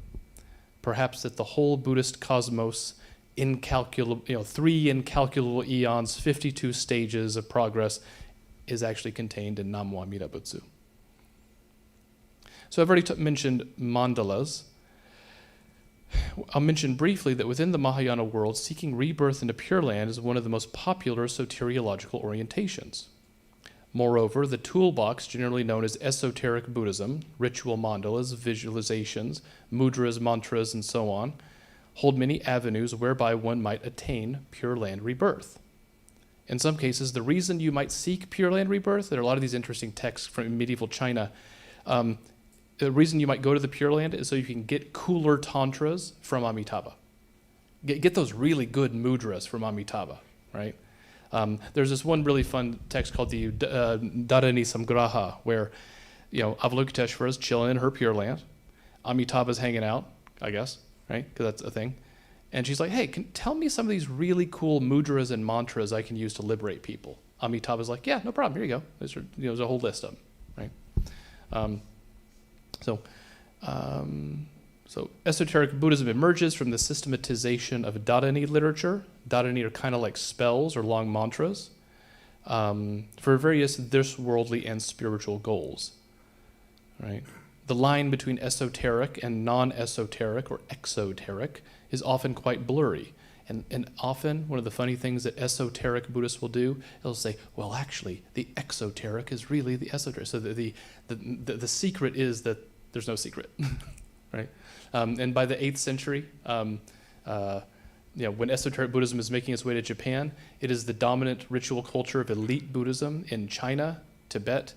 Perhaps that the whole Buddhist cosmos, incalculable, 3 incalculable eons, 52 stages of progress, is actually contained in Namu Amida Butsu. So I've already mentioned mandalas. I'll mention briefly that within the Mahayana world, seeking rebirth into Pure Land is one of the most popular soteriological orientations. Moreover, the toolbox, generally known as Esoteric Buddhism, ritual mandalas, visualizations, mudras, mantras, and so on, hold many avenues whereby one might attain Pure Land rebirth. In some cases, the reason you might seek Pure Land rebirth, there are a lot of these interesting texts from medieval China. The reason you might go to the Pure Land is so you can get cooler tantras from Amitabha. Get those really good mudras from Amitabha, right? There's this one really fun text called the Dharani Samgraha, where Avalokiteshvara is chilling in her Pure Land. Amitabha's hanging out, I guess, right? Because that's a thing. And she's like, hey, tell me some of these really cool mudras and mantras I can use to liberate people. Amitabha's like, yeah, no problem. Here you go. There's a whole list of them, right? So esoteric Buddhism emerges from the systematization of Dharani literature. Dharani are kind of like spells or long mantras for various this worldly and spiritual goals, right? The line between esoteric and non-esoteric or exoteric is often quite blurry. And often, one of the funny things that esoteric Buddhists will do, they'll say, well, actually, the exoteric is really the esoteric. So the secret is that there's no secret, right? And by the 8th century, when esoteric Buddhism is making its way to Japan, it is the dominant ritual culture of elite Buddhism in China, Tibet,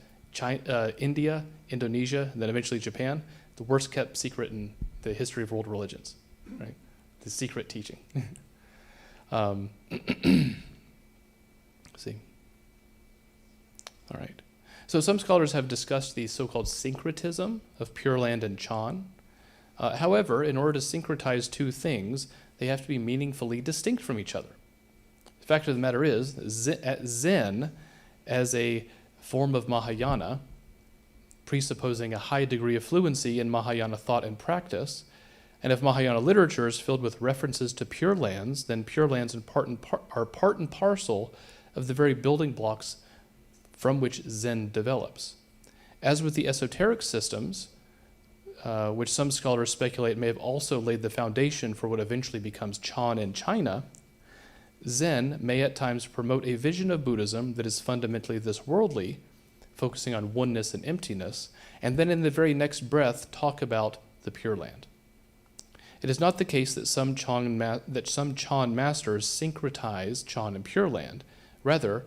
India, Indonesia, and then eventually Japan. The worst kept secret in the history of world religions, right? The secret teaching. See. All right. So some scholars have discussed the so-called syncretism of Pure Land and Chan. However, in order to syncretize two things, they have to be meaningfully distinct from each other. The fact of the matter is, Zen, as a form of Mahayana, presupposing a high degree of fluency in Mahayana thought and practice, and if Mahayana literature is filled with references to Pure Lands, then Pure Lands are part and parcel of the very building blocks from which Zen develops. As with the esoteric systems, which some scholars speculate may have also laid the foundation for what eventually becomes Chan in China, Zen may at times promote a vision of Buddhism that is fundamentally this worldly, focusing on oneness and emptiness, and then in the very next breath talk about the Pure Land. It is not the case that some Chan masters syncretize Chan and Pure Land. Rather,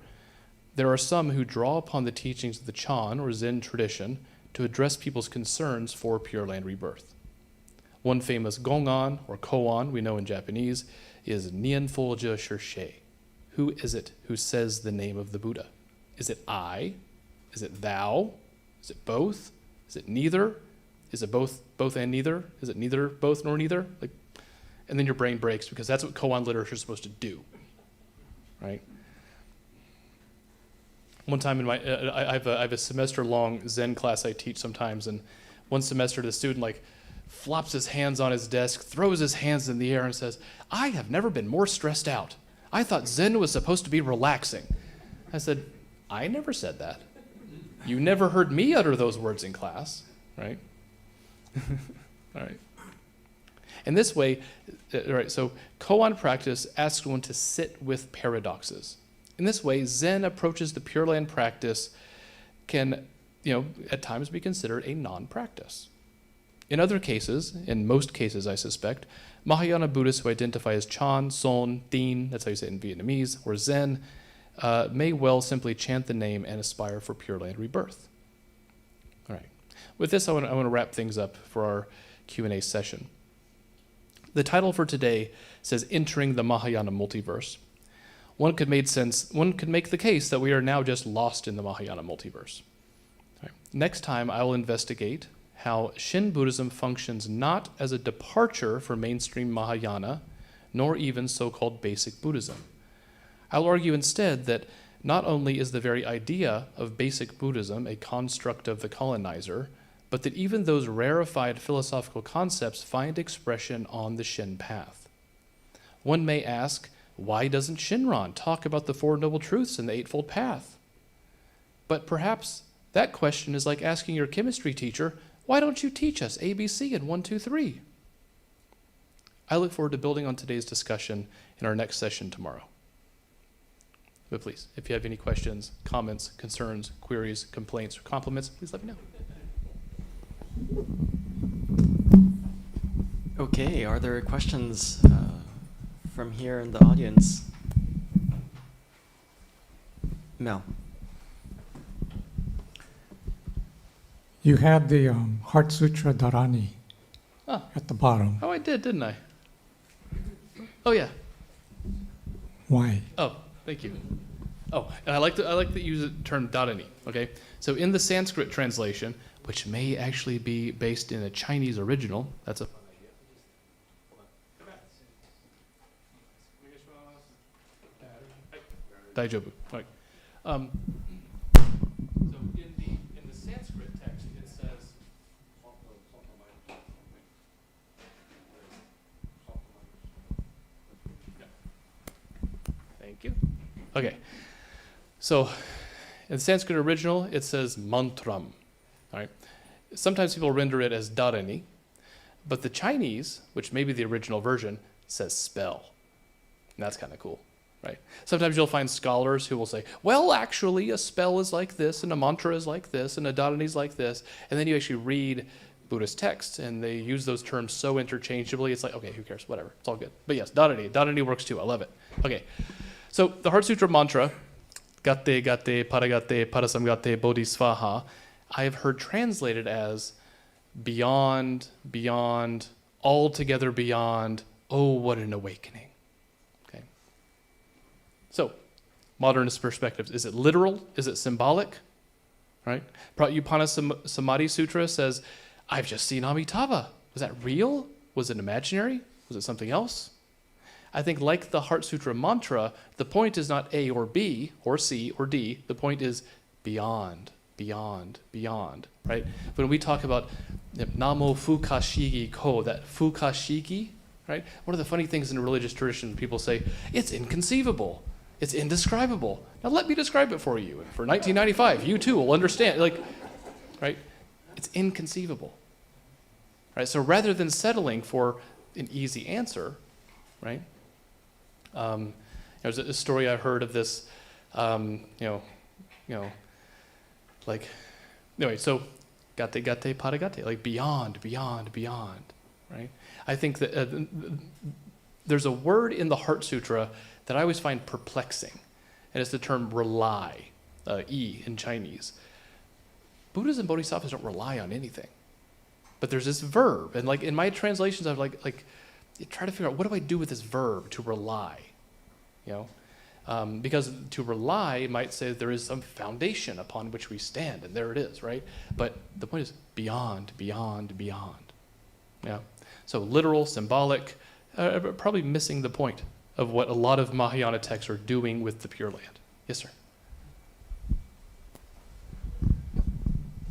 there are some who draw upon the teachings of the Chan or Zen tradition to address people's concerns for Pure Land rebirth. One famous gongan, or koan, we know in Japanese, is Nianfo Je Shirshe. Who is it who says the name of the Buddha? Is it I? Is it thou? Is it both? Is it neither? Is it both and neither? Is it neither, both, nor neither? And then your brain breaks because that's what koan literature is supposed to do, right? One time in I have a semester-long Zen class I teach sometimes, and one semester the student flops his hands on his desk, throws his hands in the air, and says, "I have never been more stressed out. I thought Zen was supposed to be relaxing." I said, "I never said that. You never heard me utter those words in class, right?" All right. In this way, so koan practice asks one to sit with paradoxes. In this way, Zen approaches the Pure Land practice can, at times be considered a non-practice. In other cases, in most cases I suspect, Mahayana Buddhists who identify as Chan, Son, Tin, that's how you say it in Vietnamese, or Zen, may well simply chant the name and aspire for Pure Land rebirth. All right. With this, I want to wrap things up for our Q&A session. The title for today says Entering the Mahayana Multiverse. One could make the case that we are now just lost in the Mahayana multiverse. All right. Next time, I will investigate how Shin Buddhism functions not as a departure from mainstream Mahayana, nor even so-called basic Buddhism. I'll argue instead that not only is the very idea of basic Buddhism a construct of the colonizer, but that even those rarefied philosophical concepts find expression on the Shin path. One may ask, why doesn't Shinran talk about the Four Noble Truths and the Eightfold Path? But perhaps that question is like asking your chemistry teacher, why don't you teach us ABC and 1, 2, 3? I look forward to building on today's discussion in our next session tomorrow. But please, if you have any questions, comments, concerns, queries, complaints, or compliments, please let me know. Okay, are there questions from here in the audience? Mel. You had the Heart Sutra Dharani Oh. at the bottom. Oh, I did, didn't I? Oh, yeah. Why? Oh, thank you. Oh, and I like to use the term dharani, okay? So in the Sanskrit translation, which may actually be based in a Chinese original, that's a Daijobu. All right. So in the Sanskrit text, it says. Thank you. Okay. So in the Sanskrit original, it says mantram. All right. Sometimes people render it as dharani, but the Chinese, which may be the original version, says spell. And that's kind of cool. Right. Sometimes you'll find scholars who will say, well, actually, a spell is like this, and a mantra is like this, and a dharani is like this. And then you actually read Buddhist texts, and they use those terms so interchangeably, it's like, okay, who cares? Whatever. It's all good. But yes, dharani works too. I love it. Okay. So the Heart Sutra mantra, Gatte, Gatte, Paragatte, Parasamgatte, Bodhisvaha, I have heard translated as beyond, beyond, altogether beyond, oh, what an awakening. So, modernist perspectives. Is it literal? Is it symbolic? Right? Pratyupana Samadhi Sutra says, I've just seen Amitabha. Was that real? Was it imaginary? Was it something else? I think like the Heart Sutra mantra, the point is not A or B or C or D. The point is beyond, beyond, beyond. Right? When we talk about Namo Fukashigi Ko, that Fukashigi, right? One of the funny things in the religious tradition, people say, it's inconceivable. It's indescribable. Now let me describe it for you. And for 1995, you too will understand. Like, right? It's inconceivable. Right? So rather than settling for an easy answer, right? There's a story I heard of this, like, anyway. So, gatte, gatte, paragatte, like beyond, beyond, beyond, right? I think that there's a word in the Heart Sutra that I always find perplexing, and it's the term rely, E in Chinese. Buddhas and Bodhisattvas don't rely on anything, but there's this verb, and like in my translations, I've like try to figure out what do I do with this verb to rely, because to rely might say that there is some foundation upon which we stand, and there it is, right? But the point is beyond, beyond, beyond. Yeah. So literal, symbolic, probably missing the point of what a lot of Mahayana texts are doing with the Pure Land. Yes, sir.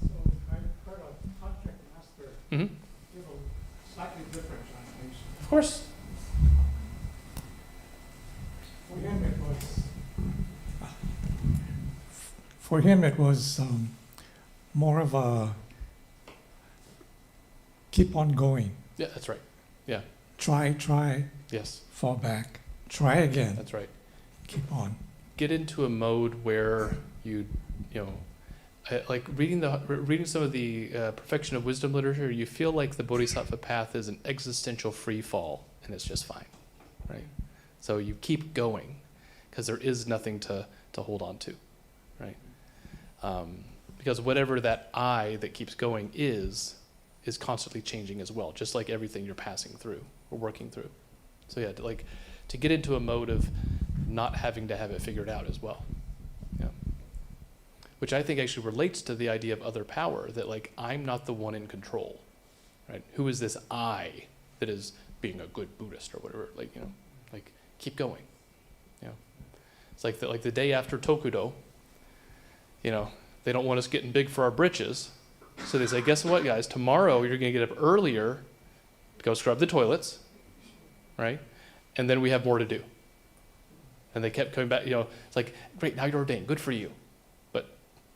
So I heard a contract master give a slightly different translation. Of course. For him, it was more of a keep on going. Yeah, that's right. Yeah. Try, Yes, fall back, try again, that's right. keep on. Get into a mode where you like reading some of the Perfection of Wisdom literature, you feel like the Bodhisattva path is an existential free fall, and it's just fine, right? So you keep going, because there is nothing to hold on to, right? Because whatever that I that keeps going is constantly changing as well, just like everything you're passing through or working through. So yeah, to get into a mode of not having to have it figured out as well. Yeah. Which I think actually relates to the idea of other power, that like I'm not the one in control, right? Who is this I that is being a good Buddhist or whatever? Like, like keep going. It's like the day after Tokudo, they don't want us getting big for our britches. So they say, guess what, guys? Tomorrow you're going to get up earlier to go scrub the toilets, right? And then we have more to do. And they kept coming back, it's like, great, now you're ordained, good for you. But,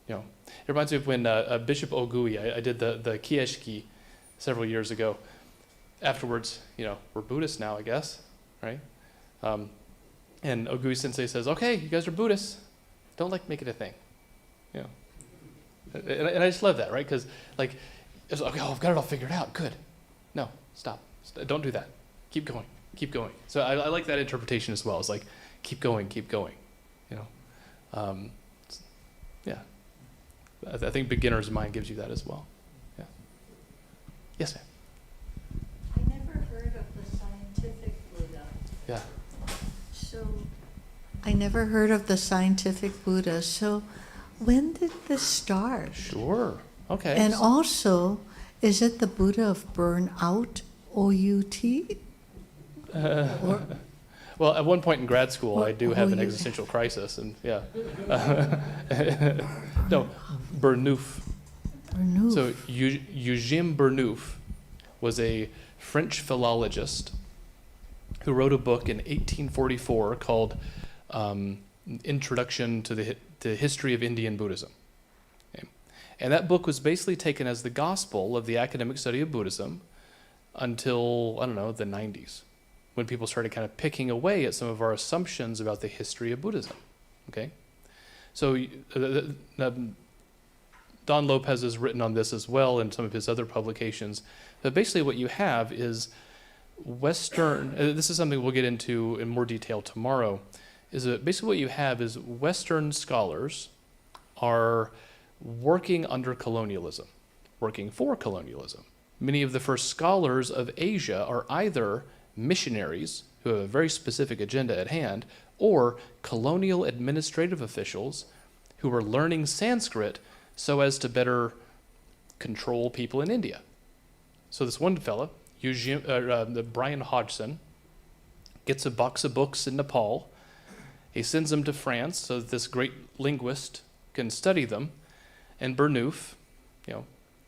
it reminds me of when Bishop Ogui, I did the Kieshiki several years ago. Afterwards, we're Buddhists now, I guess, right? And Ogui Sensei says, okay, you guys are Buddhists. Don't make it a thing, And I just love that, right? Because it's like, oh, I've got it all figured out. Good. No, stop. Don't do that. Keep going. Keep going. So I like that interpretation as well. It's like, keep going. Yeah. I think beginner's mind gives you that as well. Yeah. Yes, ma'am. I never heard of the scientific Buddha. Yeah. I never heard of the scientific Buddha. So when did this start? Sure. Okay. And also, is it the Buddha of burnout, O-U-T? Well, at one point in grad school, I do have an you- existential crisis, and yeah. No, Burnouf. Burnouf. So Eugène Burnouf was a French philologist who wrote a book in 1844 called Introduction to the History of Indian Buddhism. Okay. And that book was basically taken as the gospel of the academic study of Buddhism until, the 90s, when people started kind of picking away at some of our assumptions about the history of Buddhism. Okay? So Don Lopez has written on this as well in some of his other publications. But basically what you have is Western, this is something we'll get into in more detail tomorrow, is that basically what you have is Western scholars are working under colonialism, working for colonialism. Many of the first scholars of Asia are either missionaries who have a very specific agenda at hand, or colonial administrative officials who are learning Sanskrit so as to better control people in India. So this one fellow, Brian Hodgson, gets a box of books in Nepal. He sends them to France so that this great linguist can study them. And Burnouf,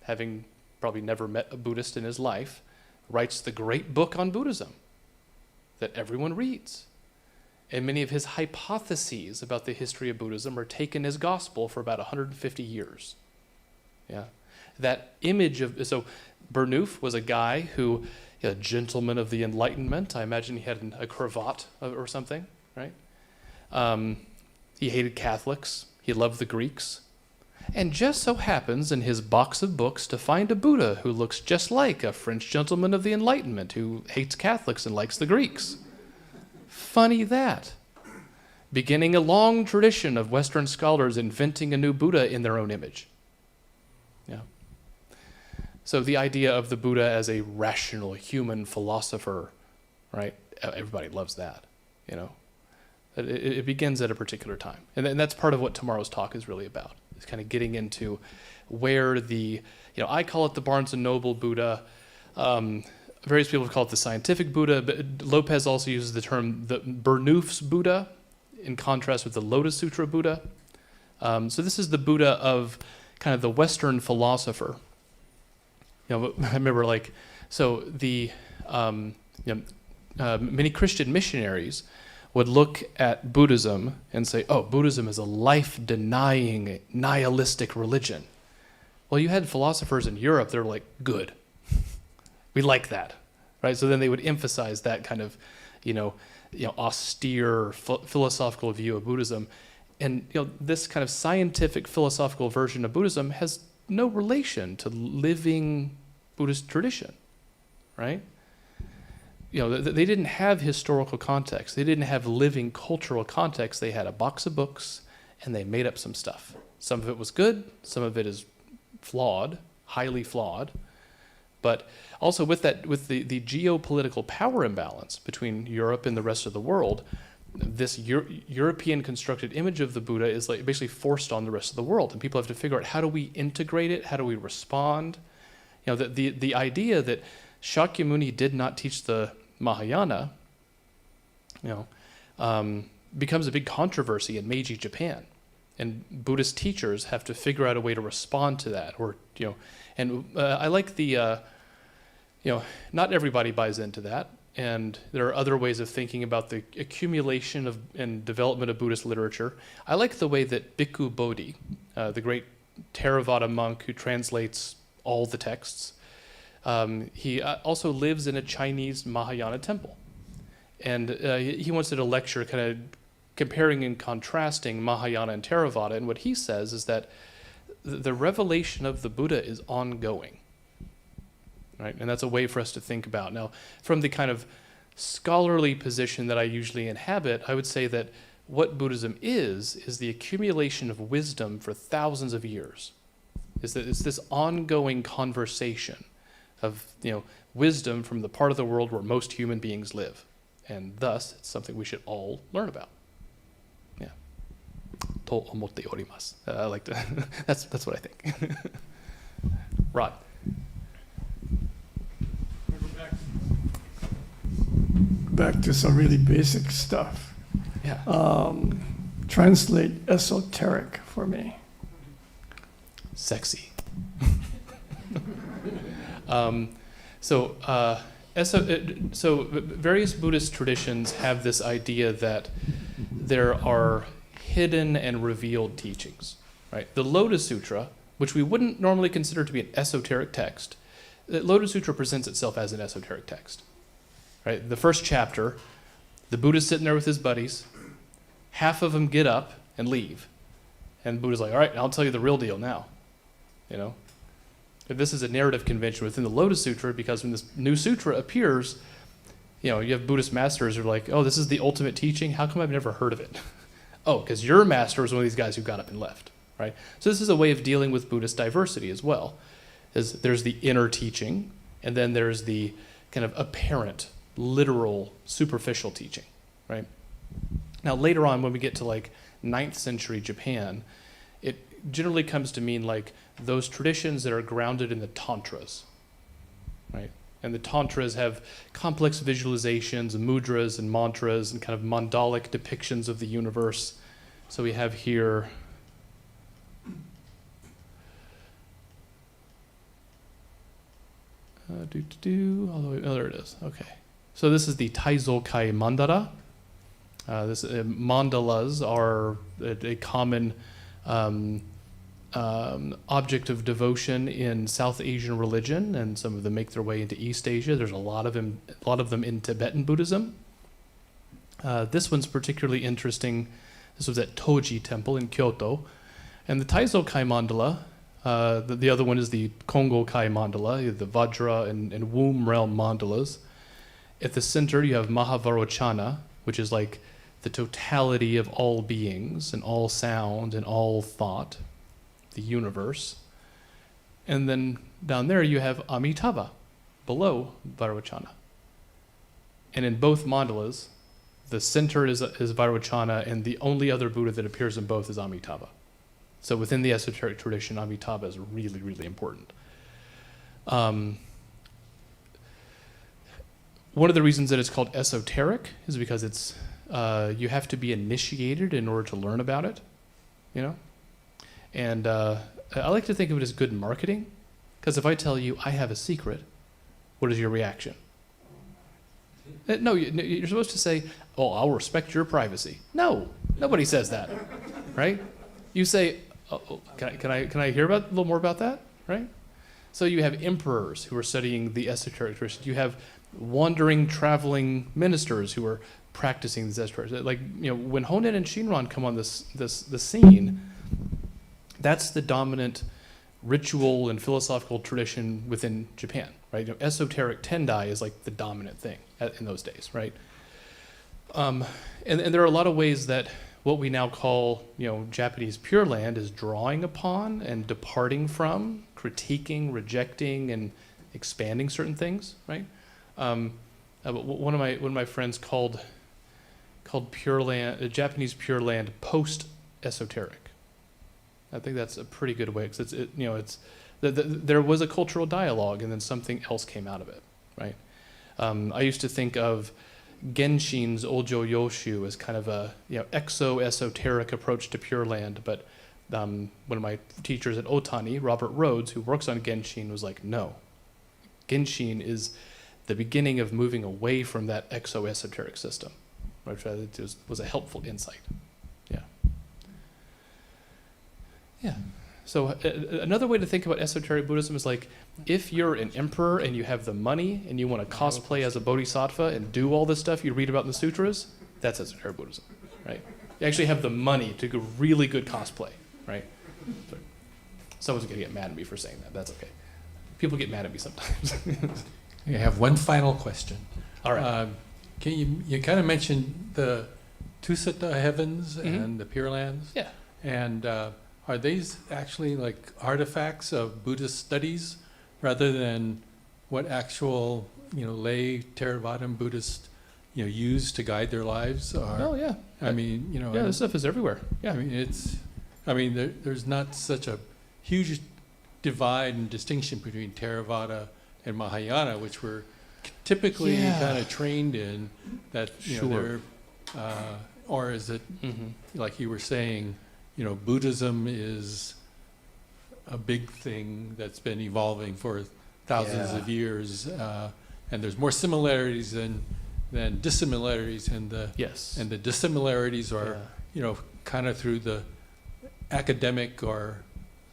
having probably never met a Buddhist in his life, writes the great book on Buddhism that everyone reads. And many of his hypotheses about the history of Buddhism are taken as gospel for about 150 years. Yeah. That image of, so Burnouf was a guy who, a gentleman of the Enlightenment. I imagine he had a cravat or something, right? He hated Catholics. He loved the Greeks. And just so happens in his box of books to find a Buddha who looks just like a French gentleman of the Enlightenment who hates Catholics and likes the Greeks. Funny that. Beginning a long tradition of Western scholars inventing a new Buddha in their own image. Yeah. So the idea of the Buddha as a rational human philosopher, right? Everybody loves that, It begins at a particular time. And that's part of what tomorrow's talk is really about. It's kind of getting into where I call it the Barnes & Noble Buddha. Various people call it the scientific Buddha, but Lopez also uses the term the Burnouf's Buddha in contrast with the Lotus Sutra Buddha. So this is the Buddha of kind of the Western philosopher. I remember many Christian missionaries would look at Buddhism and say, oh, Buddhism is a life-denying, nihilistic religion. Well, you had philosophers in Europe that were like, good. We like that, right? So then they would emphasize that kind of, austere philosophical view of Buddhism. And this kind of scientific philosophical version of Buddhism has no relation to living Buddhist tradition, right? They didn't have historical context. They didn't have living cultural context. They had a box of books, and they made up some stuff. Some of it was good. Some of it is flawed, highly flawed. But also with the geopolitical power imbalance between Europe and the rest of the world, this European constructed image of the Buddha is like basically forced on the rest of the world, and people have to figure out, how do we integrate it? How do we respond? The idea that Shakyamuni did not teach the Mahayana, becomes a big controversy in Meiji Japan, and Buddhist teachers have to figure out a way to respond to that, I like not everybody buys into that. And there are other ways of thinking about the accumulation of and development of Buddhist literature. I like the way that Bhikkhu Bodhi, the great Theravada monk who translates all the texts, he also lives in a Chinese Mahayana temple. And he once did a lecture kind of comparing and contrasting Mahayana and Theravada. And what he says is that the revelation of the Buddha is ongoing. Right? And that's a way for us to think about. Now, from the kind of scholarly position that I usually inhabit, I would say that what Buddhism is the accumulation of wisdom for thousands of years. It's this ongoing conversation of wisdom from the part of the world where most human beings live. And thus, it's something we should all learn about. Yeah. To omotte orimasu. I like to, that's what I think. Rod. Back to some really basic stuff. Yeah. Translate esoteric for me. Sexy. So various Buddhist traditions have this idea that there are hidden and revealed teachings, right? The Lotus Sutra, which we wouldn't normally consider to be an esoteric text, the Lotus Sutra presents itself as an esoteric text, right? The first chapter, the Buddha's sitting there with his buddies, half of them get up and leave, and Buddha's like, all right, I'll tell you the real deal now, This is a narrative convention within the Lotus Sutra, because when this new sutra appears, you have Buddhist masters who are like, oh, this is the ultimate teaching. How come I've never heard of it? Oh, because your master was one of these guys who got up and left, right? So this is a way of dealing with Buddhist diversity as well. There's the inner teaching, and then there's the kind of apparent, literal, superficial teaching, right? Now, later on, when we get to like 9th century Japan, it generally comes to mean like those traditions that are grounded in the Tantras, right? And the Tantras have complex visualizations, mudras and mantras, and kind of mandalic depictions of the universe. So we have here, oh, there it is, okay. So this is the Taizokai Mandala. Mandalas are a common object of devotion in South Asian religion, and some of them make their way into East Asia. There's a lot of them in Tibetan Buddhism. This one's particularly interesting. This was at Toji Temple in Kyoto. And the Taizokai Mandala, the other one is the Kongo-kai Mandala, the Vajra and Womb realm mandalas. At the center, you have Mahavarochana, which is like the totality of all beings and all sound and all thought, the universe. And then down there you have Amitabha, below Vairochana. And in both mandalas, the center is Vairochana, and the only other Buddha that appears in both is Amitabha. So within the esoteric tradition, Amitabha is really, really important. One of the reasons that it's called esoteric is because it's you have to be initiated in order to learn about it, And I like to think of it as good marketing, because if I tell you I have a secret, what is your reaction? No, you're supposed to say, "Oh, I'll respect your privacy." No, nobody says that, right? You say, "Oh, can I hear a little more about that?" Right? So you have emperors who are studying the esoteric tradition. You have wandering, traveling ministers who were practicing these esoteric. Like, when Honen and Shinran come on the scene, that's the dominant ritual and philosophical tradition within Japan, right? Esoteric Tendai is like the dominant thing in those days, right? And there are a lot of ways that what we now call, Japanese Pure Land is drawing upon and departing from, critiquing, rejecting, and expanding certain things, right? But one of my friends called Pure Land, Japanese Pure Land post-esoteric. I think that's a pretty good way, because there was a cultural dialogue, and then something else came out of it, right? I used to think of Genshin's Ojo Yoshu as kind of a exo-esoteric approach to Pure Land, but one of my teachers at Otani, Robert Rhodes, who works on Genshin, was like, no, Genshin is the beginning of moving away from that exo-esoteric system, which I think was a helpful insight. Yeah. So another way to think about esoteric Buddhism is like, if you're an emperor and you have the money and you want to cosplay as a bodhisattva and do all this stuff you read about in the sutras, that's esoteric Buddhism, right? You actually have the money to do really good cosplay, right? Sorry. Someone's going to get mad at me for saying that. That's okay. People get mad at me sometimes. I have one final question. All right. You kind of mentioned the Tusata heavens and the Pure Lands? Yeah. And are these actually like artifacts of Buddhist studies rather than what actual, lay Theravada Buddhists, use to guide their lives? Oh, yeah. I mean, Yeah, this stuff is everywhere. Yeah. I mean, there's not such a huge divide and distinction between Theravada and Mahayana, which we're typically kind of trained in. That Sure. or is it like you were saying? Buddhism is a big thing that's been evolving for thousands of years, and there's more similarities than dissimilarities, and the dissimilarities are kind of through the academic or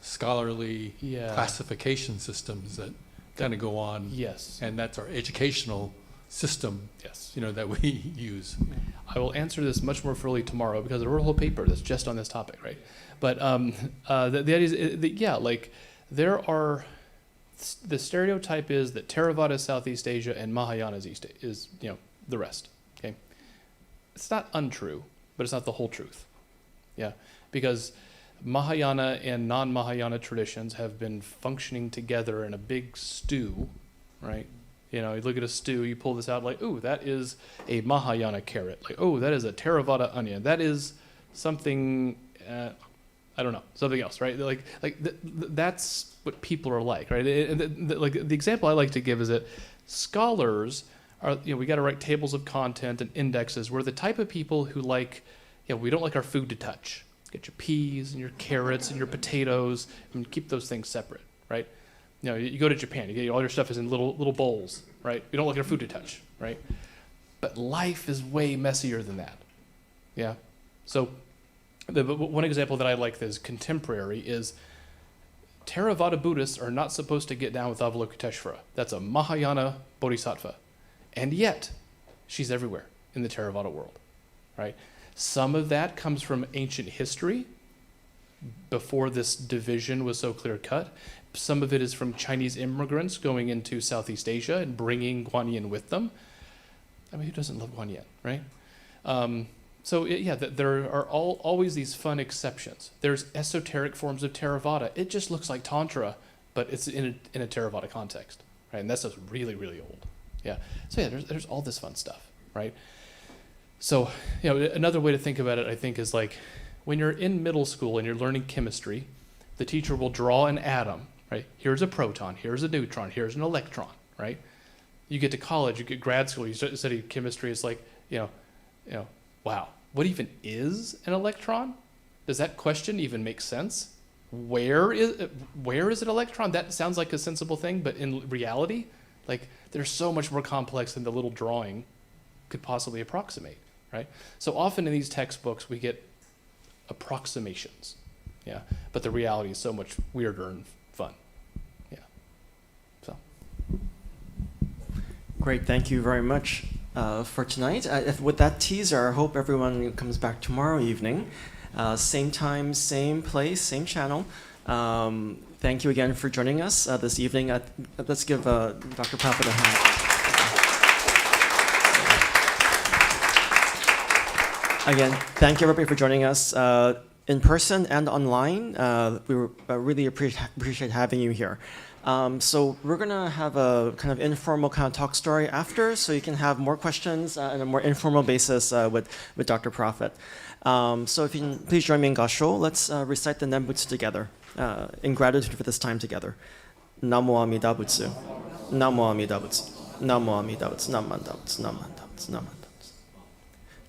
scholarly classification systems that kind of go on. Yes. And that's our educational system. Yes. That we use. I will answer this much more fully tomorrow because I wrote a whole paper that's just on this topic, right? But the idea is, there are, the stereotype is that Theravada is Southeast Asia and Mahayana is the rest, okay? It's not untrue, but it's not the whole truth, yeah? Because Mahayana and non-Mahayana traditions have been functioning together in a big stew, right? You look at a stew, you pull this out like, ooh, that is a Mahayana carrot. Like, oh, that is a Theravada onion. That is something, I don't know, something else, right? That's what people are like, right? The example I like to give is that scholars are, we got to write tables of content and indexes. We're the type of people who like, we don't like our food to touch. Get your peas and your carrots and your potatoes and keep those things separate, right? You go to Japan, you get all your stuff is in little bowls, right? You don't like your food to touch, right? But life is way messier than that, yeah? So one example that I like that is contemporary is Theravada Buddhists are not supposed to get down with Avalokiteshvara. That's a Mahayana bodhisattva. And yet, she's everywhere in the Theravada world, right? Some of that comes from ancient history before this division was so clear-cut. Some of it is from Chinese immigrants going into Southeast Asia and bringing Guanyin with them. I mean, who doesn't love Guanyin, right? There are always these fun exceptions. There's esoteric forms of Theravada. It just looks like Tantra, but it's in a Theravada context, right? And that's just really, really old. Yeah. So there's all this fun stuff, right? So, another way to think about it, I think, is like when you're in middle school and you're learning chemistry, the teacher will draw an atom, right? Here's a proton, here's a neutron, here's an electron, right? You get to college, you get grad school, you study chemistry, it's like, wow, what even is an electron? Does that question even make sense? Where is an electron? That sounds like a sensible thing, but in reality, they're so much more complex than the little drawing could possibly approximate, right? So often in these textbooks, we get approximations, yeah, but the reality is so much weirder and fun, yeah. So Great, thank you very much for tonight. With that teaser, I hope everyone comes back tomorrow evening. Same time, same place, same channel. Thank you again for joining us this evening. Let's give Dr. Proffitt a hand. Again, thank you everybody for joining us in person and online. We really appreciate having you here. So we're gonna have a kind of informal kind of talk story after, so you can have more questions on a more informal basis with Dr. Proffitt. So if you can please join me in Gasho, let's recite the Nembutsu together in gratitude for this time together. Namo Amida Butsu, Namo Amida Butsu, Namo Amida Butsu, Namanda Butsu, Namanda Butsu, Namanda Butsu.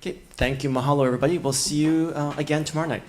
Okay, thank you, mahalo everybody. We'll see you again tomorrow night.